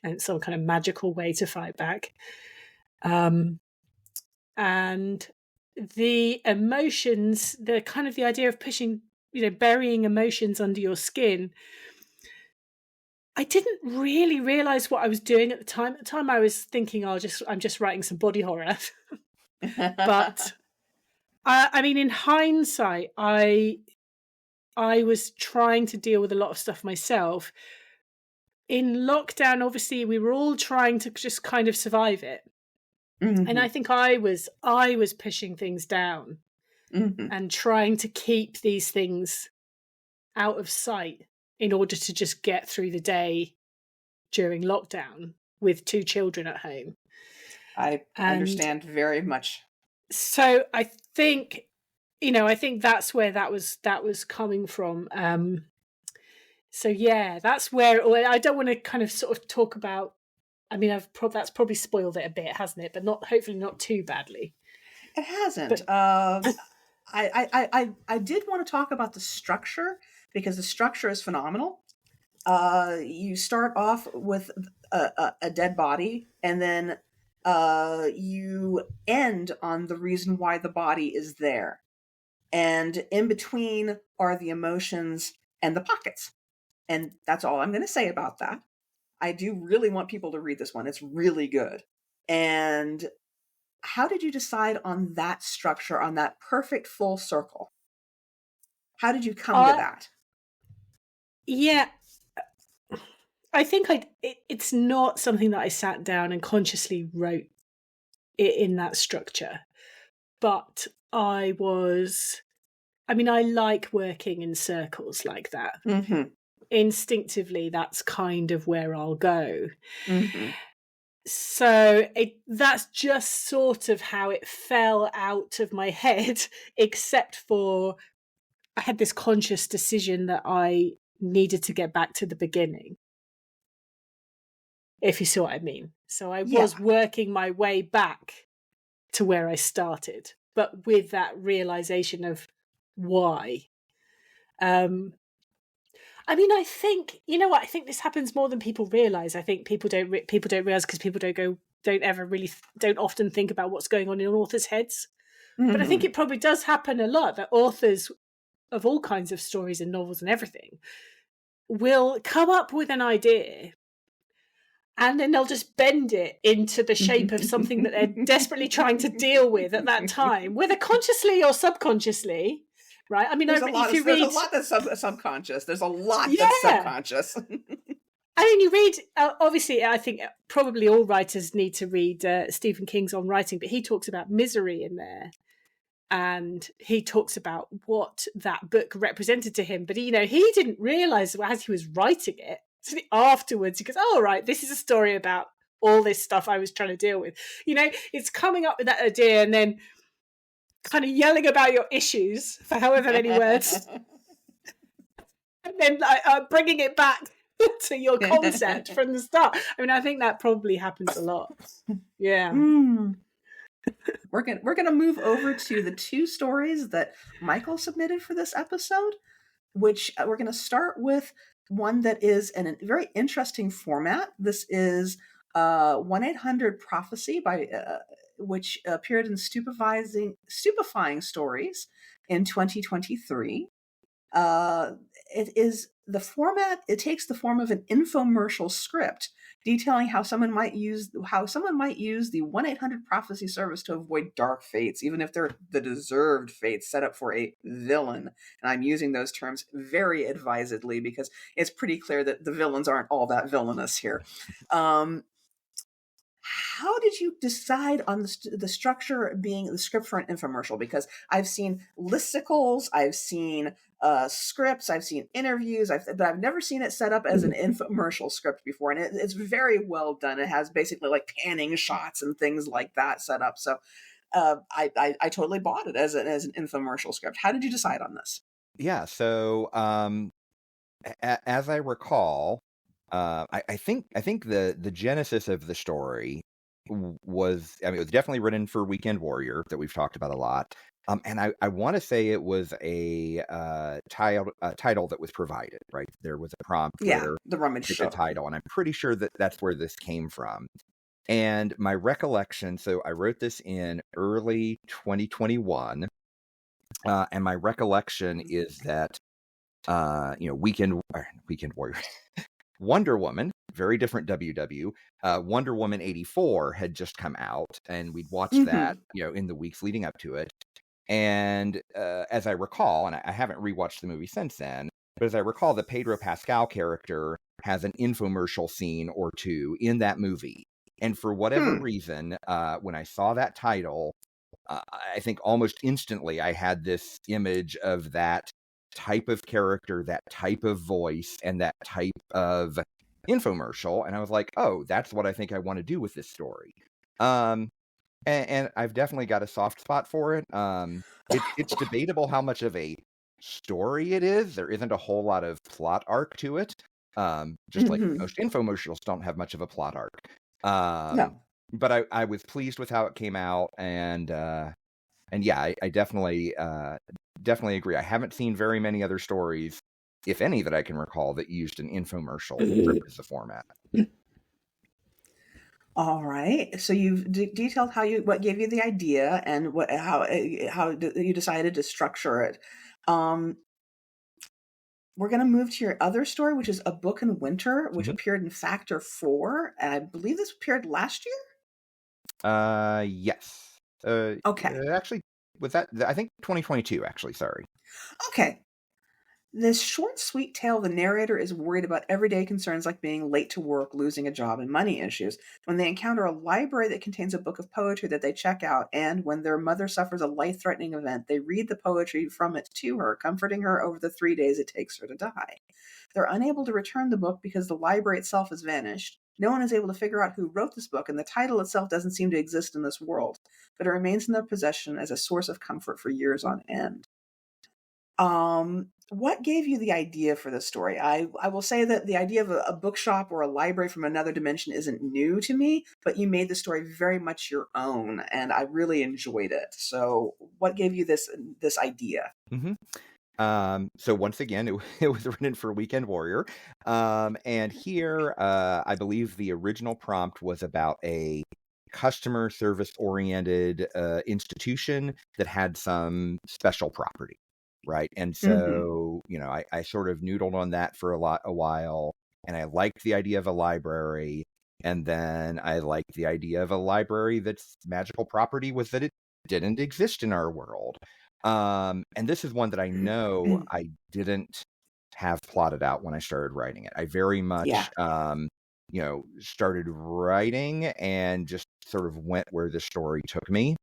and some kind of magical way to fight back? And the emotions, the kind of the idea of pushing, burying emotions under your skin. I didn't really realize what I was doing at the time. At the time I was thinking, I'm just writing some body horror. But I mean, in hindsight, I was trying to deal with a lot of stuff myself. In lockdown, obviously, we were all trying to just kind of survive it. And I think I was pushing things down and trying to keep these things out of sight in order to just get through the day during lockdown with two children at home. I understand very much. So I think that's where that was coming from. So yeah, that's where I don't want to kind of sort of talk about. I mean, that's probably spoiled it a bit, hasn't it? But hopefully not too badly. It hasn't. But, I did want to talk about the structure, because the structure is phenomenal. You start off with a dead body, and then you end on the reason why the body is there. And in between are the emotions and the pockets. And that's all I'm going to say about that. I do really want people to read this one. It's really good. And how did you decide on that structure, on that perfect full circle? How did you come to that? Yeah, I think it's not something that I sat down and consciously wrote it in that structure. But I like working in circles like that. Instinctively, that's kind of where I'll go. So that's just sort of how it fell out of my head, except for I had this conscious decision that I needed to get back to the beginning, if you see what I mean. So I was working my way back to where I started, but with that realization of why. I mean, I think, you know what? I think this happens more than people realize. I think people don't realize because people don't often think about what's going on in authors' heads. Mm-hmm. But I think it probably does happen a lot that authors of all kinds of stories and novels and everything will come up with an idea and then they'll just bend it into the shape of something that they're desperately trying to deal with at that time, whether consciously or subconsciously. Right. I mean, there's a lot that's subconscious. There's a lot that's subconscious. I mean, you read, obviously, I think probably all writers need to read Stephen King's On Writing, but he talks about misery in there. And he talks about what that book represented to him. But, he didn't realize as he was writing it, afterwards, he goes, oh, right, this is a story about all this stuff I was trying to deal with. It's coming up with that idea and then kind of yelling about your issues for however many words, and then bringing it back to your concept from the start. I mean, I think that probably happens a lot. Yeah. We're gonna move over to the two stories that Michael submitted for this episode, which we're gonna start with one that is in a very interesting format. This is 1-800-Prophecy by which appeared in Stupefying Stories in 2023. It takes the form of an infomercial script detailing how someone might use the 1-800-Prophecy service to avoid dark fates, even if they're the deserved fates set up for a villain. And I'm using those terms very advisedly because it's pretty clear that the villains aren't all that villainous here. How did you decide on the structure being the script for an infomercial? Because I've seen listicles, I've seen scripts, I've seen interviews, but I've never seen it set up as an infomercial script before. And it's very well done. It has basically like panning shots and things like that set up. So I totally bought it as an infomercial script. How did you decide on this? Yeah, so as I recall, I think the genesis of the story was, it was definitely written for Weekend Warrior that we've talked about a lot. And I want to say it was a title that was provided, right? There was a prompt the rummage show title, and I'm pretty sure that that's where this came from. And my recollection, so I wrote this in early 2021, and my recollection is that Weekend Warrior. Wonder Woman, very different WW. Wonder Woman 84 had just come out, and we'd watched that, in the weeks leading up to it. And as I recall, and I haven't rewatched the movie since then, but as I recall, the Pedro Pascal character has an infomercial scene or two in that movie. And for whatever reason, when I saw that title, I think almost instantly I had this image of that type of character, that type of voice, and that type of infomercial. And I was like, oh, that's what I think I want to do with this story. And I've definitely got a soft spot for it. It's debatable how much of a story it is. There isn't a whole lot of plot arc to it. Just like most infomercials don't have much of a plot arc. No. But I was pleased with how it came out, and yeah, I definitely agree. I haven't seen very many other stories, if any, that I can recall that used an infomercial as a format. All right. So you've detailed what gave you the idea and how you decided to structure it. We're going to move to your other story, which is A Book in Winter, which appeared in Factor 4. And I believe this appeared last year? Yes. Okay. Actually, was that, I think 2022, actually, sorry. Okay. This short, sweet tale, the narrator is worried about everyday concerns like being late to work, losing a job, and money issues when they encounter a library that contains a book of poetry that they check out, and when their mother suffers a life-threatening event, they read the poetry from it to her, comforting her over the 3 days it takes her to die. They're unable to return the book because the library itself has vanished. No one is able to figure out who wrote this book, and the title itself doesn't seem to exist in this world, but it remains in their possession as a source of comfort for years on end. What gave you the idea for this story? I will say that the idea of a bookshop or a library from another dimension isn't new to me, but you made the story very much your own, and I really enjoyed it. So, what gave you this idea? So once again, it was written for Weekend Warrior. And here, I believe the original prompt was about a customer service oriented institution that had some special property. Right. And so, I sort of noodled on that for a while, and I liked the idea of a library. And then I liked the idea of a library that's magical property was that it didn't exist in our world. And this is one that I know I didn't have plotted out when I started writing it. I very much, started writing and just sort of went where the story took me.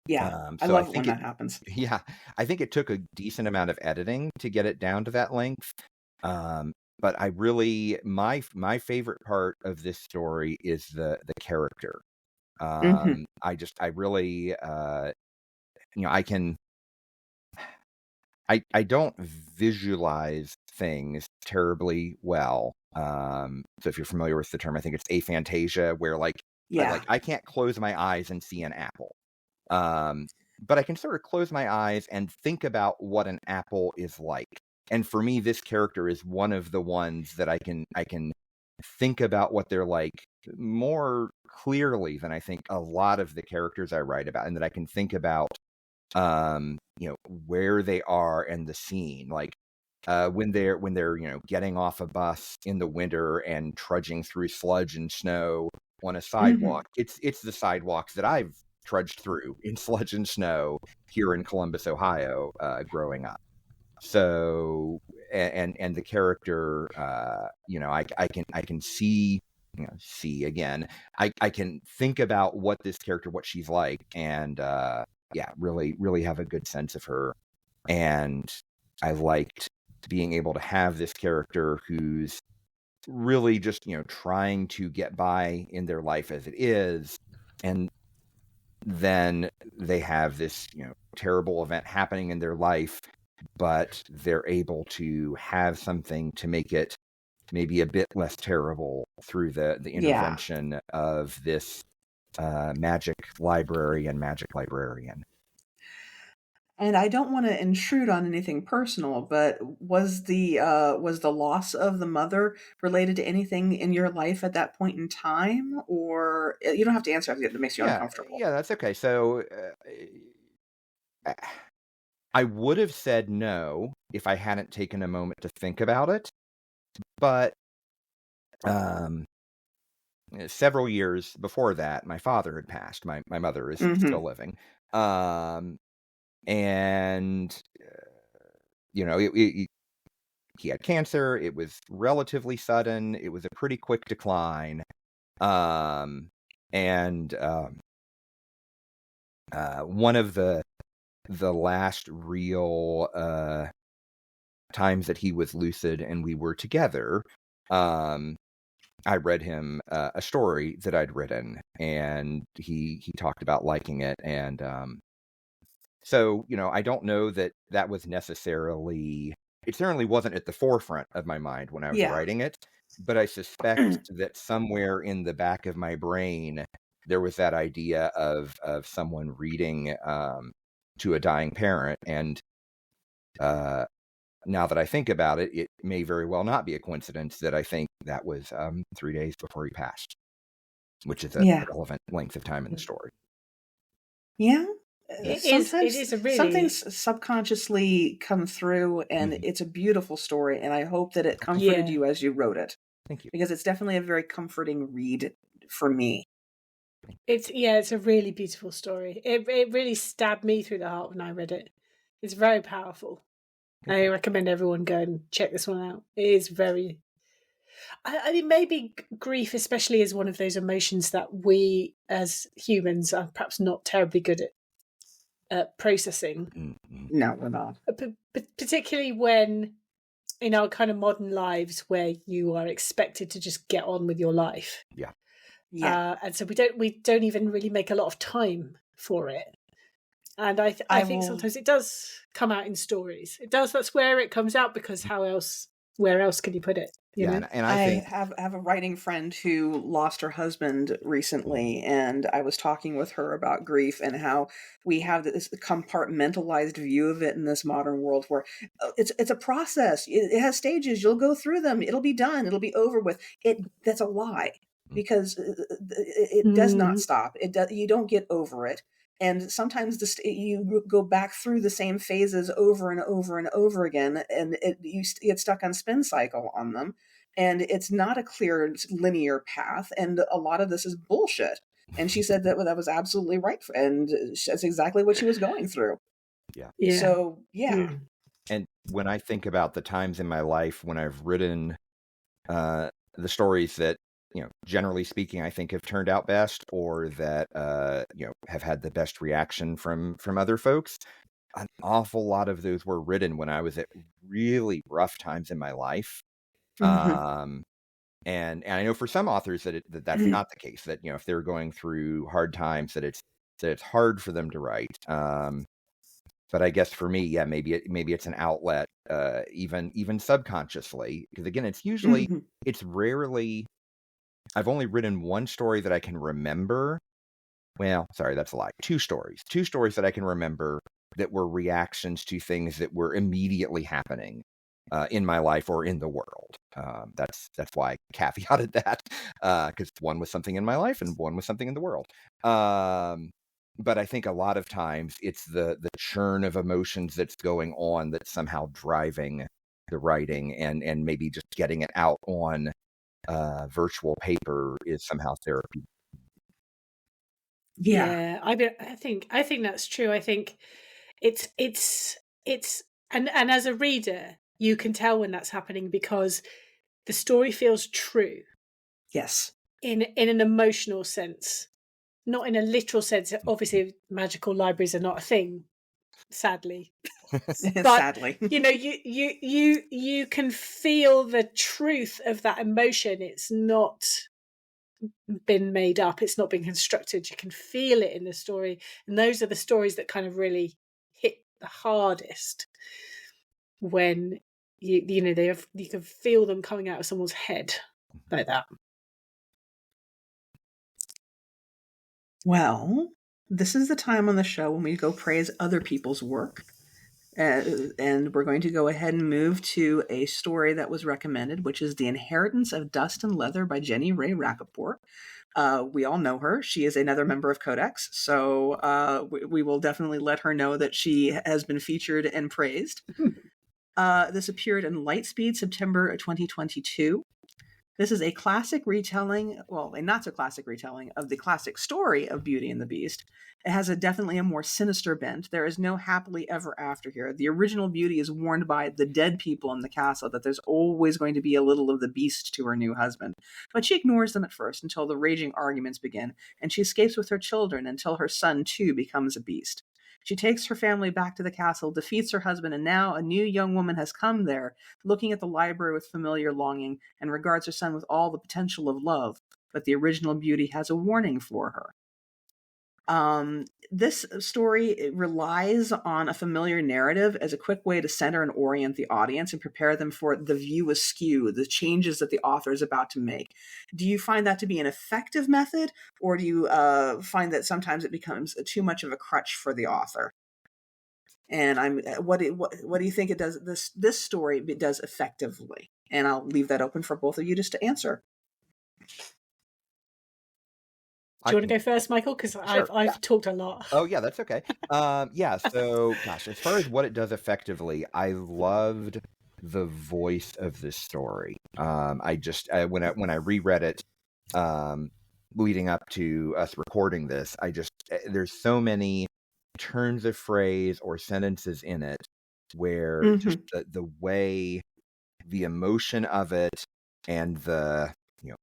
Yeah, I So love it when that happens. Yeah, I think it took a decent amount of editing to get it down to that length. But I really, my favorite part of this story is the character. I really, I don't visualize things terribly well. So if you're familiar with the term, I think it's aphantasia, where I can't close my eyes and see an apple. But I can sort of close my eyes and think about what an apple is like. And for me, this character is one of the ones that I can think about what they're like more clearly than I think a lot of the characters I write about, and that I can think about, where they are and the scene. Like, when they're getting off a bus in the winter and trudging through sludge and snow on a sidewalk. It's the sidewalks that I've trudged through in sludge and snow here in Columbus, Ohio, growing up. So, and the character, I can see again. I can think about what this character, what she's like, and really have a good sense of her. And I liked being able to have this character who's really just trying to get by in their life as it is, and then they have this terrible event happening in their life, but they're able to have something to make it maybe a bit less terrible through the intervention of this magic library and magic librarian. And I don't want to intrude on anything personal, but was the loss of the mother related to anything in your life at that point in time? Or you don't have to answer if it makes you uncomfortable. Yeah, that's okay. So I would have said no if I hadn't taken a moment to think about it. But several years before that, my father had passed. My mother is still living. And he had cancer. It was relatively sudden. It was a pretty quick decline. And one of the last real times that he was lucid and we were together, I read him a story that I'd written, and he talked about liking it. And so, I don't know that was necessarily, it certainly wasn't at the forefront of my mind when I was writing it, but I suspect that somewhere in the back of my brain, there was that idea of someone reading to a dying parent. And now that I think about it, it may very well not be a coincidence that I think that was 3 days before he passed, which is a relevant length of time in the story. Yeah. It is a really... Some things subconsciously come through, and it's a beautiful story, and I hope that it comforted you as you wrote it. Thank you. Because it's definitely a very comforting read for me. It's a really beautiful story. It really stabbed me through the heart when I read it. It's very powerful. I recommend everyone go and check this one out. It is very... I mean, maybe grief especially is one of those emotions that we as humans are perhaps not terribly good at processing. No, we're not. But particularly when in our kind of modern lives where you are expected to just get on with your life. Yeah. And so we don't even really make a lot of time for it. And I think sometimes it does come out in stories. It does. That's where it comes out, because where else can you put it? You know? And I think have a writing friend who lost her husband recently, and I was talking with her about grief and how we have this compartmentalized view of it in this modern world, where it's a process. It has stages. You'll go through them. It'll be done. It'll be over with. That's a lie, because it does not stop. You don't get over it. And sometimes you go back through the same phases over and over and over again, and you get stuck on spin cycle on them. And it's not a clear linear path. And a lot of this is bullshit. And she said that was absolutely right. And that's exactly what she was going through. Yeah. So, yeah. And when I think about the times in my life when I've written the stories that, generally speaking, I think have turned out best, or that, have had the best reaction from other folks, an awful lot of those were written when I was at really rough times in my life. And I know for some authors that's not the case, that, if they're going through hard times, that it's hard for them to write. But I guess for me, maybe it's an outlet, even subconsciously, because again, it's rarely. I've only written one story that I can remember. Well, sorry, that's a lie. Two stories that I can remember that were reactions to things that were immediately happening in my life or in the world. That's why I caveated that, because one was something in my life and one was something in the world. But I think a lot of times it's the churn of emotions that's going on that's somehow driving the writing, and maybe just getting it out on virtual paper is somehow therapy. Yeah. I think that's true. I think it's and as a reader, you can tell when that's happening, because the story feels true. Yes. In an emotional sense, not in a literal sense. Obviously, magical libraries are not a thing, sadly. But sadly, you can feel the truth of that emotion. It's not been made up. It's not been constructed. You can feel it in the story, and those are the stories that kind of really hit the hardest, when you can feel them coming out of someone's head like that. Well, this is the time on the show when we go praise other people's work. And we're going to go ahead and move to a story that was recommended, which is The Inheritance of Dust and Leather by Jenny Ray Rappaport. We all know her. She is another member of Codex, so we will definitely let her know that she has been featured and praised. This appeared in Lightspeed, September 2022. This is a classic retelling, well, a not-so-classic retelling of the classic story of Beauty and the Beast. It has definitely a more sinister bent. There is no happily ever after here. The original Beauty is warned by the dead people in the castle that there's always going to be a little of the beast to her new husband. But she ignores them at first until the raging arguments begin, and she escapes with her children until her son, too, becomes a beast. She takes her family back to the castle, defeats her husband, and now a new young woman has come there, looking at the library with familiar longing, and regards her son with all the potential of love. But the original Beauty has a warning for her. This story relies on a familiar narrative as a quick way to center and orient the audience and prepare them for the view askew, the changes that the author is about to make. Do you find that to be an effective method, or do you find that sometimes it becomes too much of a crutch for the author? And what do you think it does? This story does effectively, and I'll leave that open for both of you just to answer. Do you want to go first, Michael? Because Sure. I've talked a lot. Oh, yeah, that's okay. So, gosh, as far as what it does effectively, I loved the voice of this story. I just, when I reread it, leading up to us recording this, there's so many turns of phrase or sentences in it where just the way, the emotion of it, and the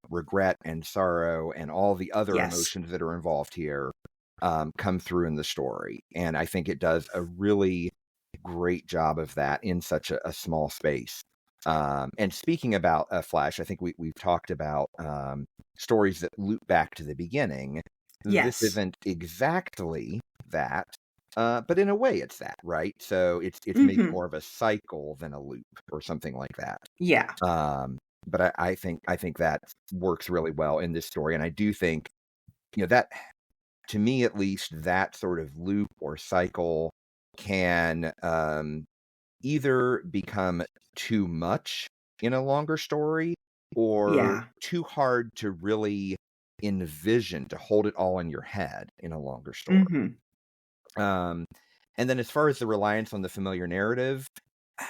regret and sorrow and all the other emotions that are involved here come through in the story. And I think it does a really great job of that in such a small space. And speaking about Flash, I think we've talked about stories that loop back to the beginning. Yes. This isn't exactly that, but in a way it's that, right? So it's maybe more of a cycle than a loop or something like that. Yeah. But I think that works really well in this story, and I do think, that, to me at least, that sort of loop or cycle can either become too much in a longer story or too hard to really envision, to hold it all in your head in a longer story. And then as far as the reliance on the familiar narrative,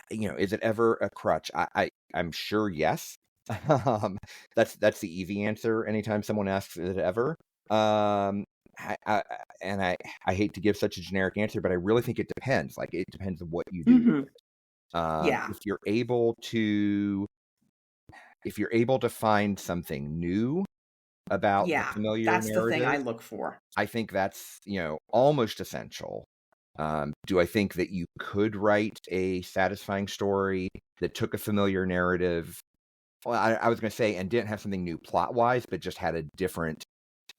is it ever a crutch? I'm sure yes. That's the easy answer anytime someone asks, is it ever? I hate to give such a generic answer, but I really think it depends. Like, it depends on what you do with it. If you're able to find something new about the familiar that's narrative, the thing I look for. I think that's, almost essential. Do I think that you could write a satisfying story that took a familiar narrative? Well, I was going to say, and didn't have something new plot-wise, but just had a different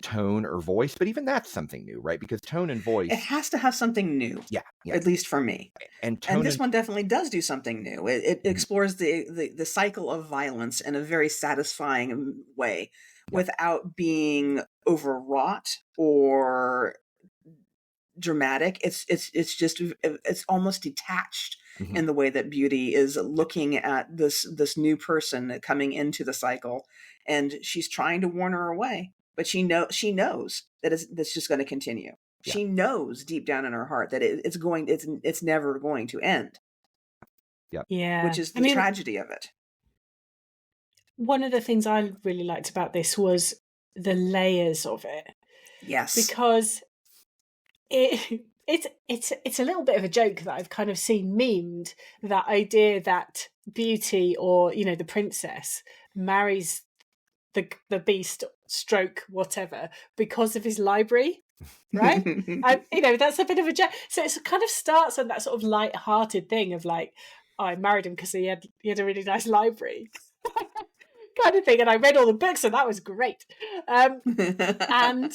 tone or voice. But even that's something new, right? Because tone and voice, it has to have something new. Yeah. At least for me. And this one definitely does do something new. It explores the cycle of violence in a very satisfying way, without being overwrought or dramatic. It's just, it's almost detached in the way that Beauty is looking at this new person coming into the cycle, and she's trying to warn her away, but she knows that it's just going to continue. She knows deep down in her heart that it's never going to end. Yeah. Which is the tragedy of it. One of the things I really liked about this was the layers of it. Yes. Because it's a little bit of a joke that I've kind of seen memed, that idea that Beauty, or the princess, marries the beast stroke whatever because of his library, right? That's a bit of a joke. So it kind of starts on that sort of light-hearted thing of like, oh, I married him because he had a really nice library kind of thing, and I read all the books and that was great. But then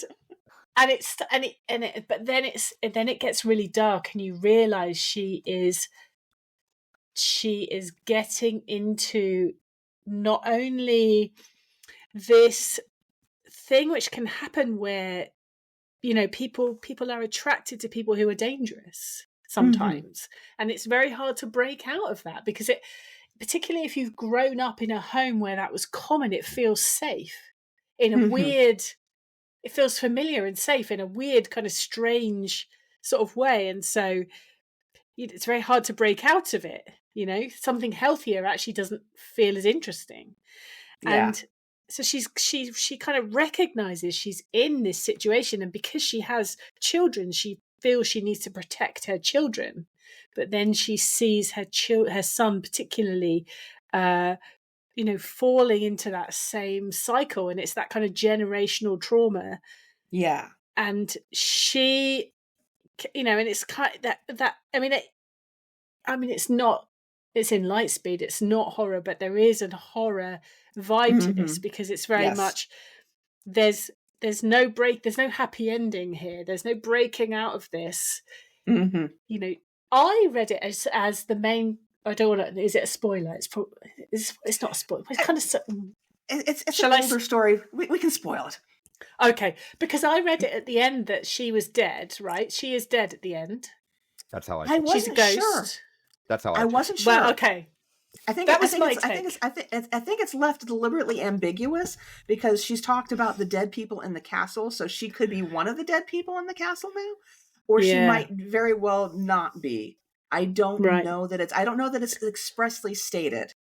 it gets really dark, and you realize she is getting into not only this thing which can happen where people are attracted to people who are dangerous sometimes, and it's very hard to break out of that, because particularly if you've grown up in a home where that was common, it feels safe in a weird, it feels familiar and safe in a weird kind of strange sort of way. And so it's very hard to break out of it. Something healthier actually doesn't feel as interesting. And so she kind of recognizes she's in this situation, and because she has children, she feels she needs to protect her children. But then she sees her son particularly, falling into that same cycle, and it's that kind of generational trauma. Yeah, and she, and it's kind of that. It's not. It's in Lightspeed. It's not horror, but there is a horror vibe to this, because it's very much there's no break. There's no happy ending here. There's no breaking out of this. I read it as the main. I don't want to. Is it a spoiler? It's not a spoiler. It's kind of. It's an older story. We can spoil it. Okay, because I read it at the end that she was dead. Right, she is dead at the end. That's how I wasn't sure. That's how I wasn't sure. Well, okay. I think it's left deliberately ambiguous, because she's talked about the dead people in the castle, so she could be one of the dead people in the castle now, or she might very well not be. I don't know that it's expressly stated.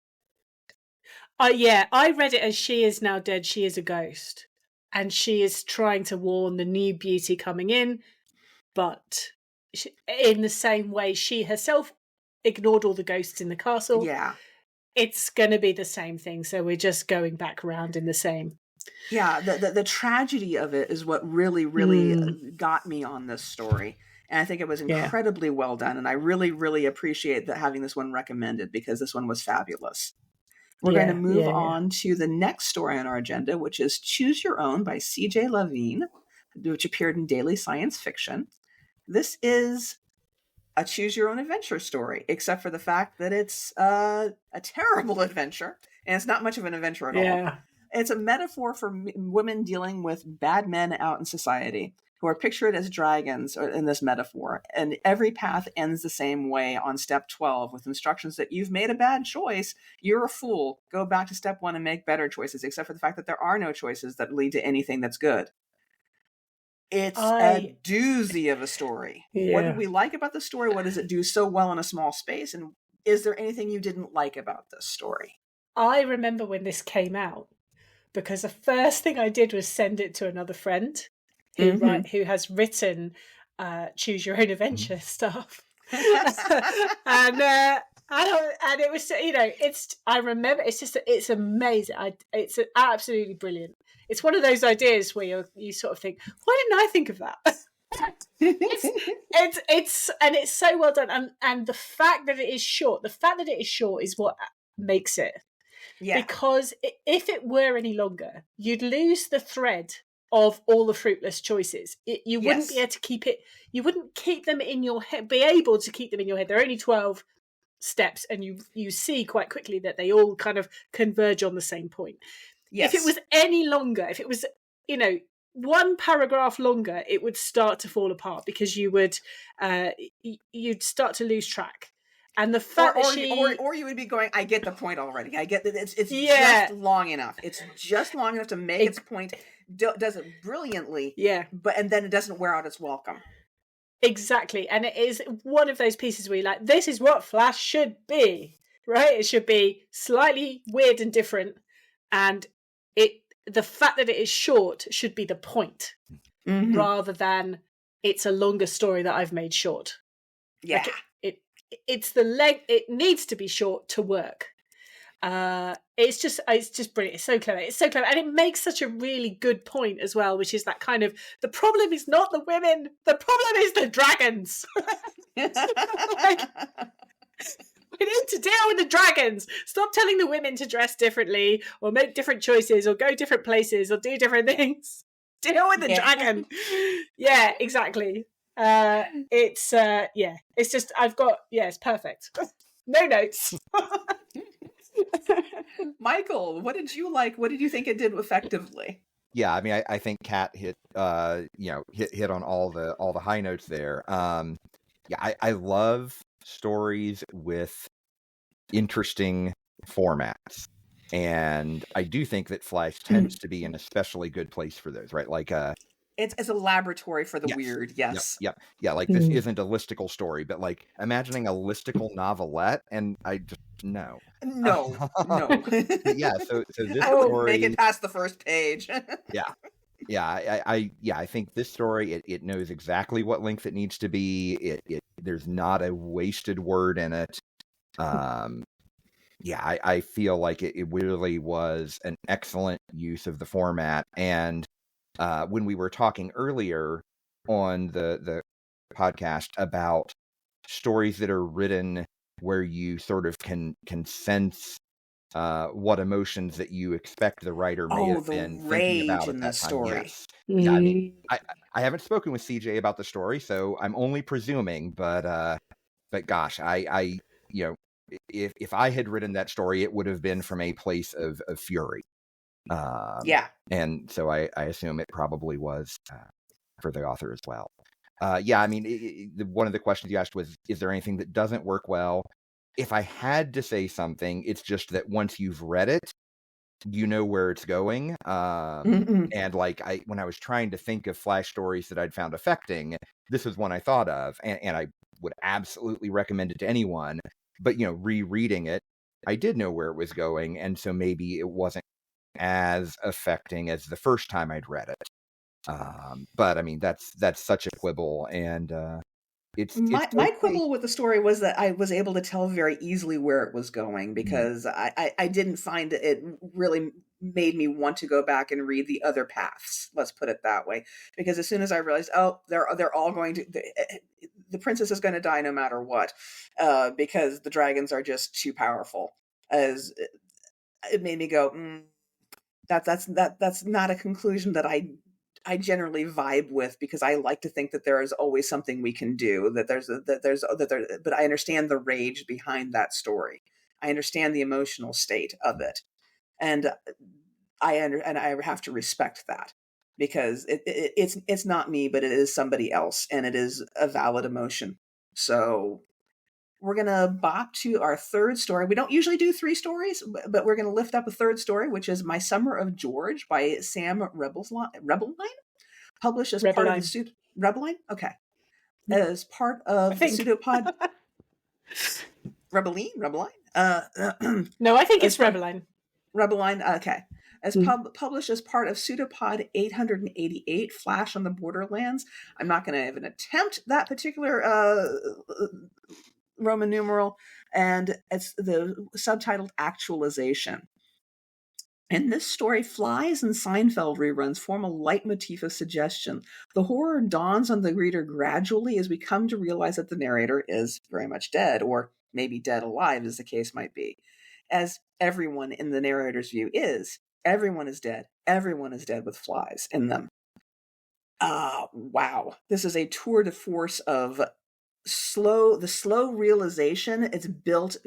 I read it as she is now dead. She is a ghost, and she is trying to warn the new Beauty coming in, but in the same way she herself ignored all the ghosts in the castle. Yeah. It's going to be the same thing. So we're just going back around in the same. Yeah. The tragedy of it is what really, really got me on this story. And I think it was incredibly well done. And I really, really appreciate having this one recommended, because this one was fabulous. We're going to move on to the next story on our agenda, which is Choose Your Own by C.J. Levine, which appeared in Daily Science Fiction. This is a choose your own adventure story, except for the fact that it's a terrible adventure, and it's not much of an adventure at all. It's a metaphor for women dealing with bad men out in society who are pictured as dragons in this metaphor. And every path ends the same way on step 12 with instructions that you've made a bad choice. You're a fool. Go back to step 1 and make better choices, except for the fact that there are no choices that lead to anything that's good. It's a doozy of a story. What did we like about the story? What does it do so well in a small space? And is there anything you didn't like about this story? I remember when this came out, because the first thing I did was send it to another friend who has written Choose Your Own Adventure stuff. And it was, I remember, it's amazing. It's absolutely brilliant. It's one of those ideas where you sort of think, why didn't I think of that? it's so well done. And the fact that it is short is what makes it. Yeah. Because if it were any longer, you'd lose the thread of all the fruitless choices. You wouldn't be able to keep it. You wouldn't keep them in your head. Be able to keep them in your head. There are only 12 steps, and you see quite quickly that they all kind of converge on the same point. Yes. If it was any longer, if it was, one paragraph longer, it would start to fall apart because you'd start to lose track. And the fact or you would be going, I get the point already. I get that it's just long enough. It's just long enough to make its point. Does it brilliantly. Yeah. And then it doesn't wear out its welcome. Exactly. And it is one of those pieces where you're like, this is what Flash should be, right? It should be slightly weird and different. And the fact that it is short should be the point, rather than it's a longer story that I've made short. Yeah. Like it's the length. It needs to be short to work. It's just brilliant. It's so clever. And it makes such a really good point as well, which is that kind of, the problem is not the women, the problem is the dragons. We need to deal with the dragons. Stop telling the women to dress differently or make different choices or go different places or do different things. Deal with the dragon. Yeah, exactly. It's just, it's perfect. No notes. Michael, what did you like? What did you think it did effectively? Yeah, I mean, I think Kat hit on all the high notes there. I love stories with interesting formats, and I do think that Flash tends to be an especially good place for those, right? Like it's a laboratory for the weird. Yes. Yep. Yeah. Like this isn't a listicle story, but like imagining a listicle novelette, and I just no. Yeah. So this story, make it past the first page. I think this story it knows exactly what length it needs to be. There's not a wasted word in it. I feel like it really was an excellent use of the format. And when we were talking earlier on the podcast about stories that are written where you sort of can sense what emotions that you expect the writer may have been thinking about at that time. Story. Yes. Yeah, I mean, I haven't spoken with CJ about the story, so I'm only presuming. But gosh, I if I had written that story, it would have been from a place of fury. And so I assume it probably was for the author as well. I mean, one of the questions you asked was, is there anything that doesn't work well? If I had to say something, it's just that once you've read it, you know where it's going. And like when I was trying to think of Flash stories that I'd found affecting, this was one I thought of, and I would absolutely recommend it to anyone. But rereading it, I did know where it was going, and so maybe it wasn't as affecting as the first time I'd read it. But I mean, that's such a quibble, and it's my quibble with the story was that I was able to tell very easily where it was going, because I didn't find it really made me want to go back and read the other paths. Let's put it that way. Because as soon as I realized, they're all going to, the princess is going to die no matter what, because the dragons are just too powerful. it made me go, that's not a conclusion that I generally vibe with, because I like to think that there is always something we can do, but I understand the rage behind that story. I understand the emotional state of it. And I have to respect that, because it's not me, but it is somebody else, and it is a valid emotion. So we're going to bop to our third story. We don't usually do 3 stories, but we're going to lift up a third story, which is My Summer of George by Sam Rebelline, published as part of the Rebelline? Okay. As part of the Pseudopod Rebelline? No, I think it's Rebelline. Rebelline, okay. As published as part of Pseudopod 888, Flash on the Borderlands. I'm not going to even attempt that particular Roman numeral, and it's the subtitled Actualization. In this story, flies and Seinfeld reruns form a leitmotif of suggestion. The horror dawns on the reader gradually as we come to realize that the narrator is very much dead, or maybe dead alive, as the case might be. As everyone in the narrator's view is. Everyone is dead. Everyone is dead with flies in them. Wow. This is a tour de force of the slow realization. It's built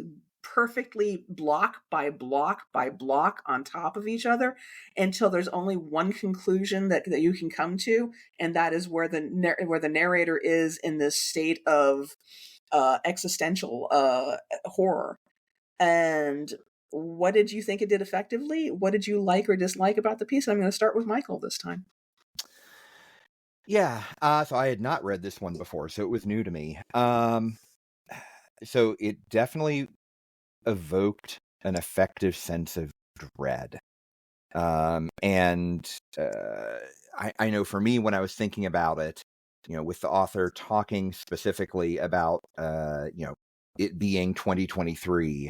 perfectly block by block by block on top of each other until there's only one conclusion that you can come to, and that is where the narrator is in this state of existential horror. And what did you think it did effectively? What did you like or dislike about the piece? I'm going to start with Michael this time. Yeah, so I had not read this one before, so it was new to me. So it definitely evoked an effective sense of dread. And I know for me, when I was thinking about it, with the author talking specifically about, it being 2023,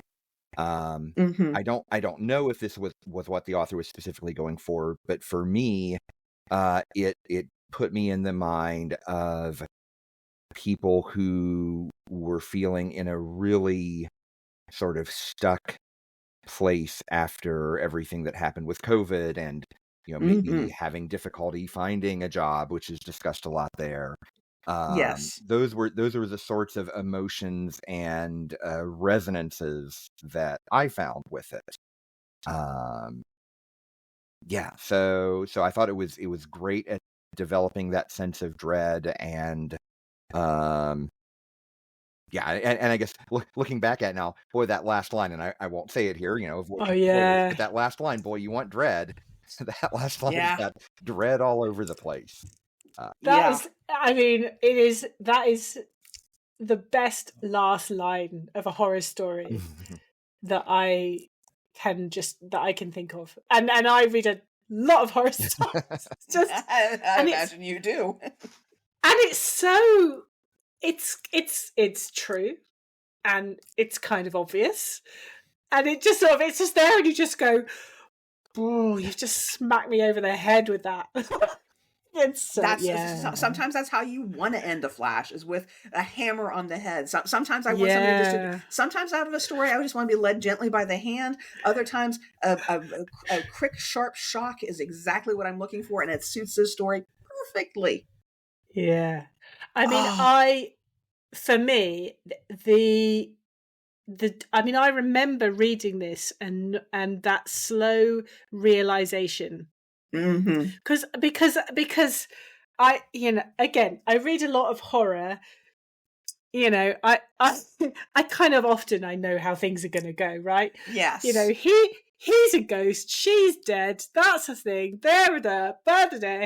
I don't know if this was what the author was specifically going for, but for me, it put me in the mind of people who were feeling in a really sort of stuck place after everything that happened with COVID, and maybe having difficulty finding a job, which is discussed a lot there. Yes, those were the sorts of emotions and resonances that I found with it. Yeah, so I thought it was great at developing that sense of dread, and yeah, and I guess looking back at it now, boy, that last line, and I won't say it here, oh yeah, but that last line, boy, you want dread. That last line yeah. has got dread all over the place. That is the best last line of a horror story that I can think of, and I read a lot of horror stories. I imagine you do. And it's so it's true, and it's kind of obvious, and it's just there, and you just go, oh, you've just smacked me over the head with that. Sometimes that's how you want to end a Flash, is with a hammer on the head. Sometimes I want somebody sometimes out of a story I just want to be led gently by the hand. Other times a quick sharp shock is exactly what I'm looking for, and it suits this story perfectly. Yeah. I mean, for me, I remember reading this and that slow realization. Because I read a lot of horror. I kind of often I know how things are going to go, right? Yes. He's a ghost, she's dead, that's a thing.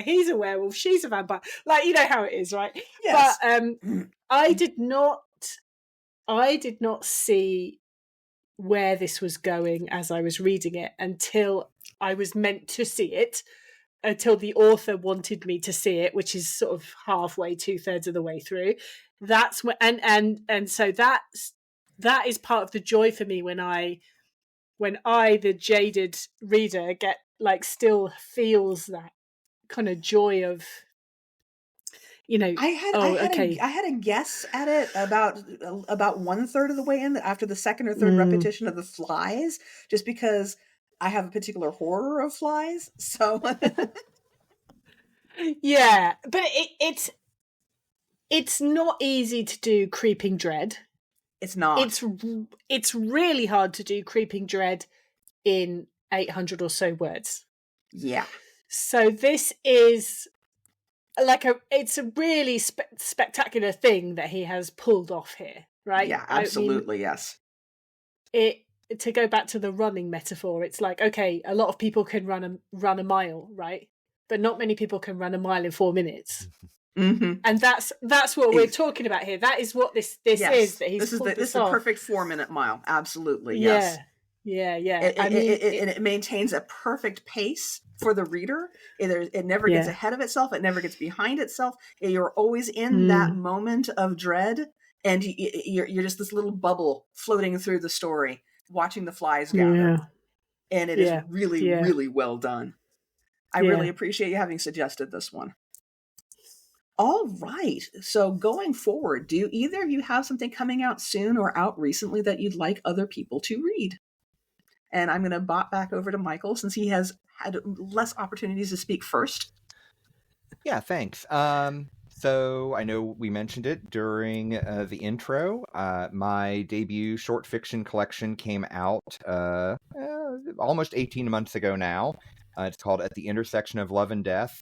He's a werewolf, she's a vampire. Like, you know how it is, right? Yes. But I did not see where this was going as I was reading it until I was meant to see it, until the author wanted me to see it, which is sort of halfway, 2/3 of the way through. That's when, and so that is part of the joy for me when I, the jaded reader, still feels that kind of joy of, I had a guess at it about 1/3 of the way in, after the second or third repetition of the flies, just because I have a particular horror of flies, so Yeah, but it's not easy to do creeping dread. it's not. It's really hard to do creeping dread in 800 or so words. Yeah. So this is it's a really spectacular thing that he has pulled off here, right? Yeah, absolutely, yes. To go back to the running metaphor, it's like, okay, a lot of people can run a mile, right? But not many people can run a mile in 4 minutes. Mm-hmm. And that's what we're talking about here. That is what this yes. is. That he's this is the perfect 4-minute mile. Absolutely, yes. Yeah. It maintains a perfect pace for the reader. It never gets ahead of itself. It never gets behind itself. You're always in that moment of dread, and you're just this little bubble floating through the story, watching the flies gather. And it is really, really well done. I really appreciate you having suggested this one. All right. So going forward, do either of you have something coming out soon or out recently that you'd like other people to read? And I'm going to bot back over to Michael since he has had less opportunities to speak first. Yeah, thanks. So I know we mentioned it during the intro. My debut short fiction collection came out almost 18 months ago now. It's called At the Intersection of Love and Death.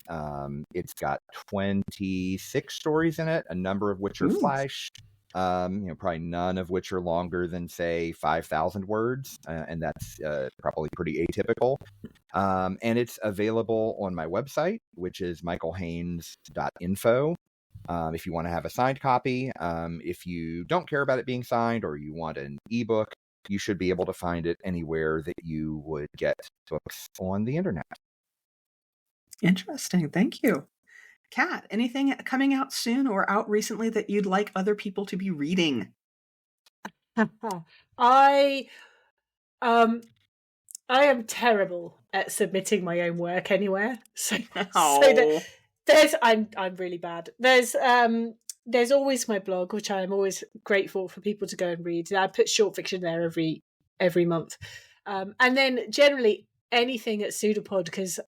It's got 26 stories in it, a number of which are flash. Probably none of which are longer than, say, 5,000 words, and that's probably pretty atypical. And it's available on my website, which is michaelhaynes.info. If you want to have a signed copy, if you don't care about it being signed or you want an ebook, you should be able to find it anywhere that you would get books on the internet. Interesting. Thank you. Kat, anything coming out soon or out recently that you'd like other people to be reading? I am terrible at submitting my own work anywhere. I'm really bad. There's always my blog, which I am always grateful for people to go and read. I put short fiction there every month, and then generally anything at PseudoPod, because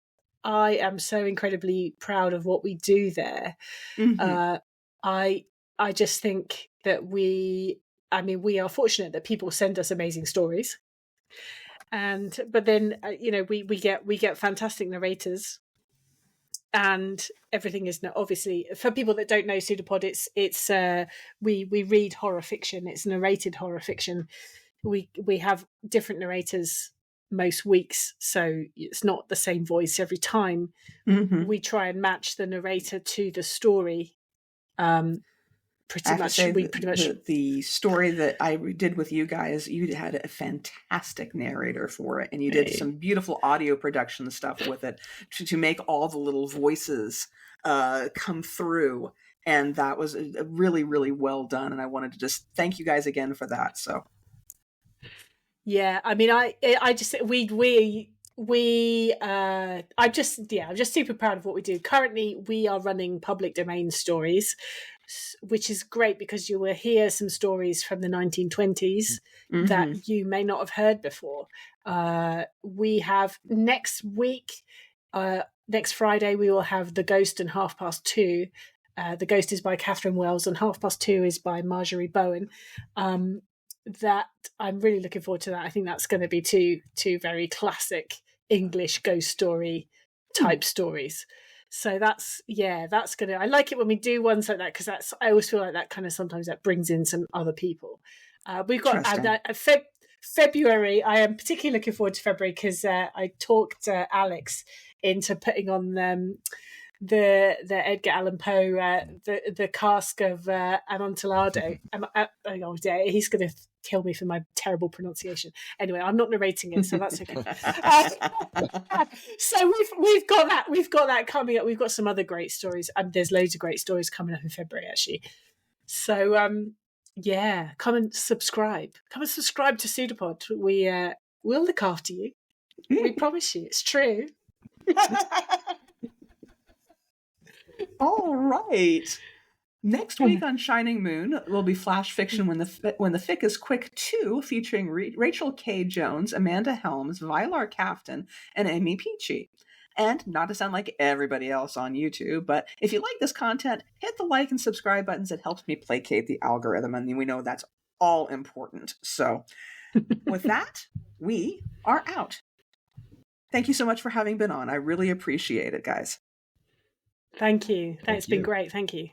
I am so incredibly proud of what we do there. Mm-hmm. I just think that we are fortunate that people send us amazing stories, but then we get fantastic narrators. And everything is obviously, for people that don't know PseudoPod, we read horror fiction. It's narrated horror fiction. We have different narrators most weeks, so it's not the same voice every time. Mm-hmm. We try and match the narrator to the story. The story that I did with you guys, you had a fantastic narrator for it, and you did some beautiful audio production stuff with it to make all the little voices come through, and that was really, really well done. And I wanted to just thank you guys again for that. So, yeah, I'm just super proud of what we do. Currently, we are running public domain stories, which is great because you will hear some stories from the 1920s that you may not have heard before. We have next Friday, we will have The Ghost and 2:30. The Ghost is by Catherine Wells and 2:30 is by Marjorie Bowen. That I'm really looking forward to that. I think that's going to be two very classic English ghost story type stories. So that's gonna. I like it when we do ones like that because I always feel like that kind of sometimes that brings in some other people. We've got February. I am particularly looking forward to February because I talked Alex into putting on the Edgar Allan Poe the Cask of Amontillado. He's going to kill me for my terrible pronunciation. Anyway, I'm not narrating it, so that's okay. So we've got that. We've got that coming up. We've got some other great stories. There's loads of great stories coming up in February, actually. So come and subscribe. Come and subscribe to PseudoPod. We'll look after you. We promise you. It's true. All right. Next week on Shining Moon will be Flash Fiction When the Fic is Quick 2, featuring Rachel K. Jones, Amanda Helms, Vylar Kaftan, and Amy Peachy. And not to sound like everybody else on YouTube, but if you like this content, hit the like and subscribe buttons. It helps me placate the algorithm, and we know that's all important. So with that, we are out. Thank you so much for having been on. I really appreciate it, guys. Thank you. It's been you. great. Thank you.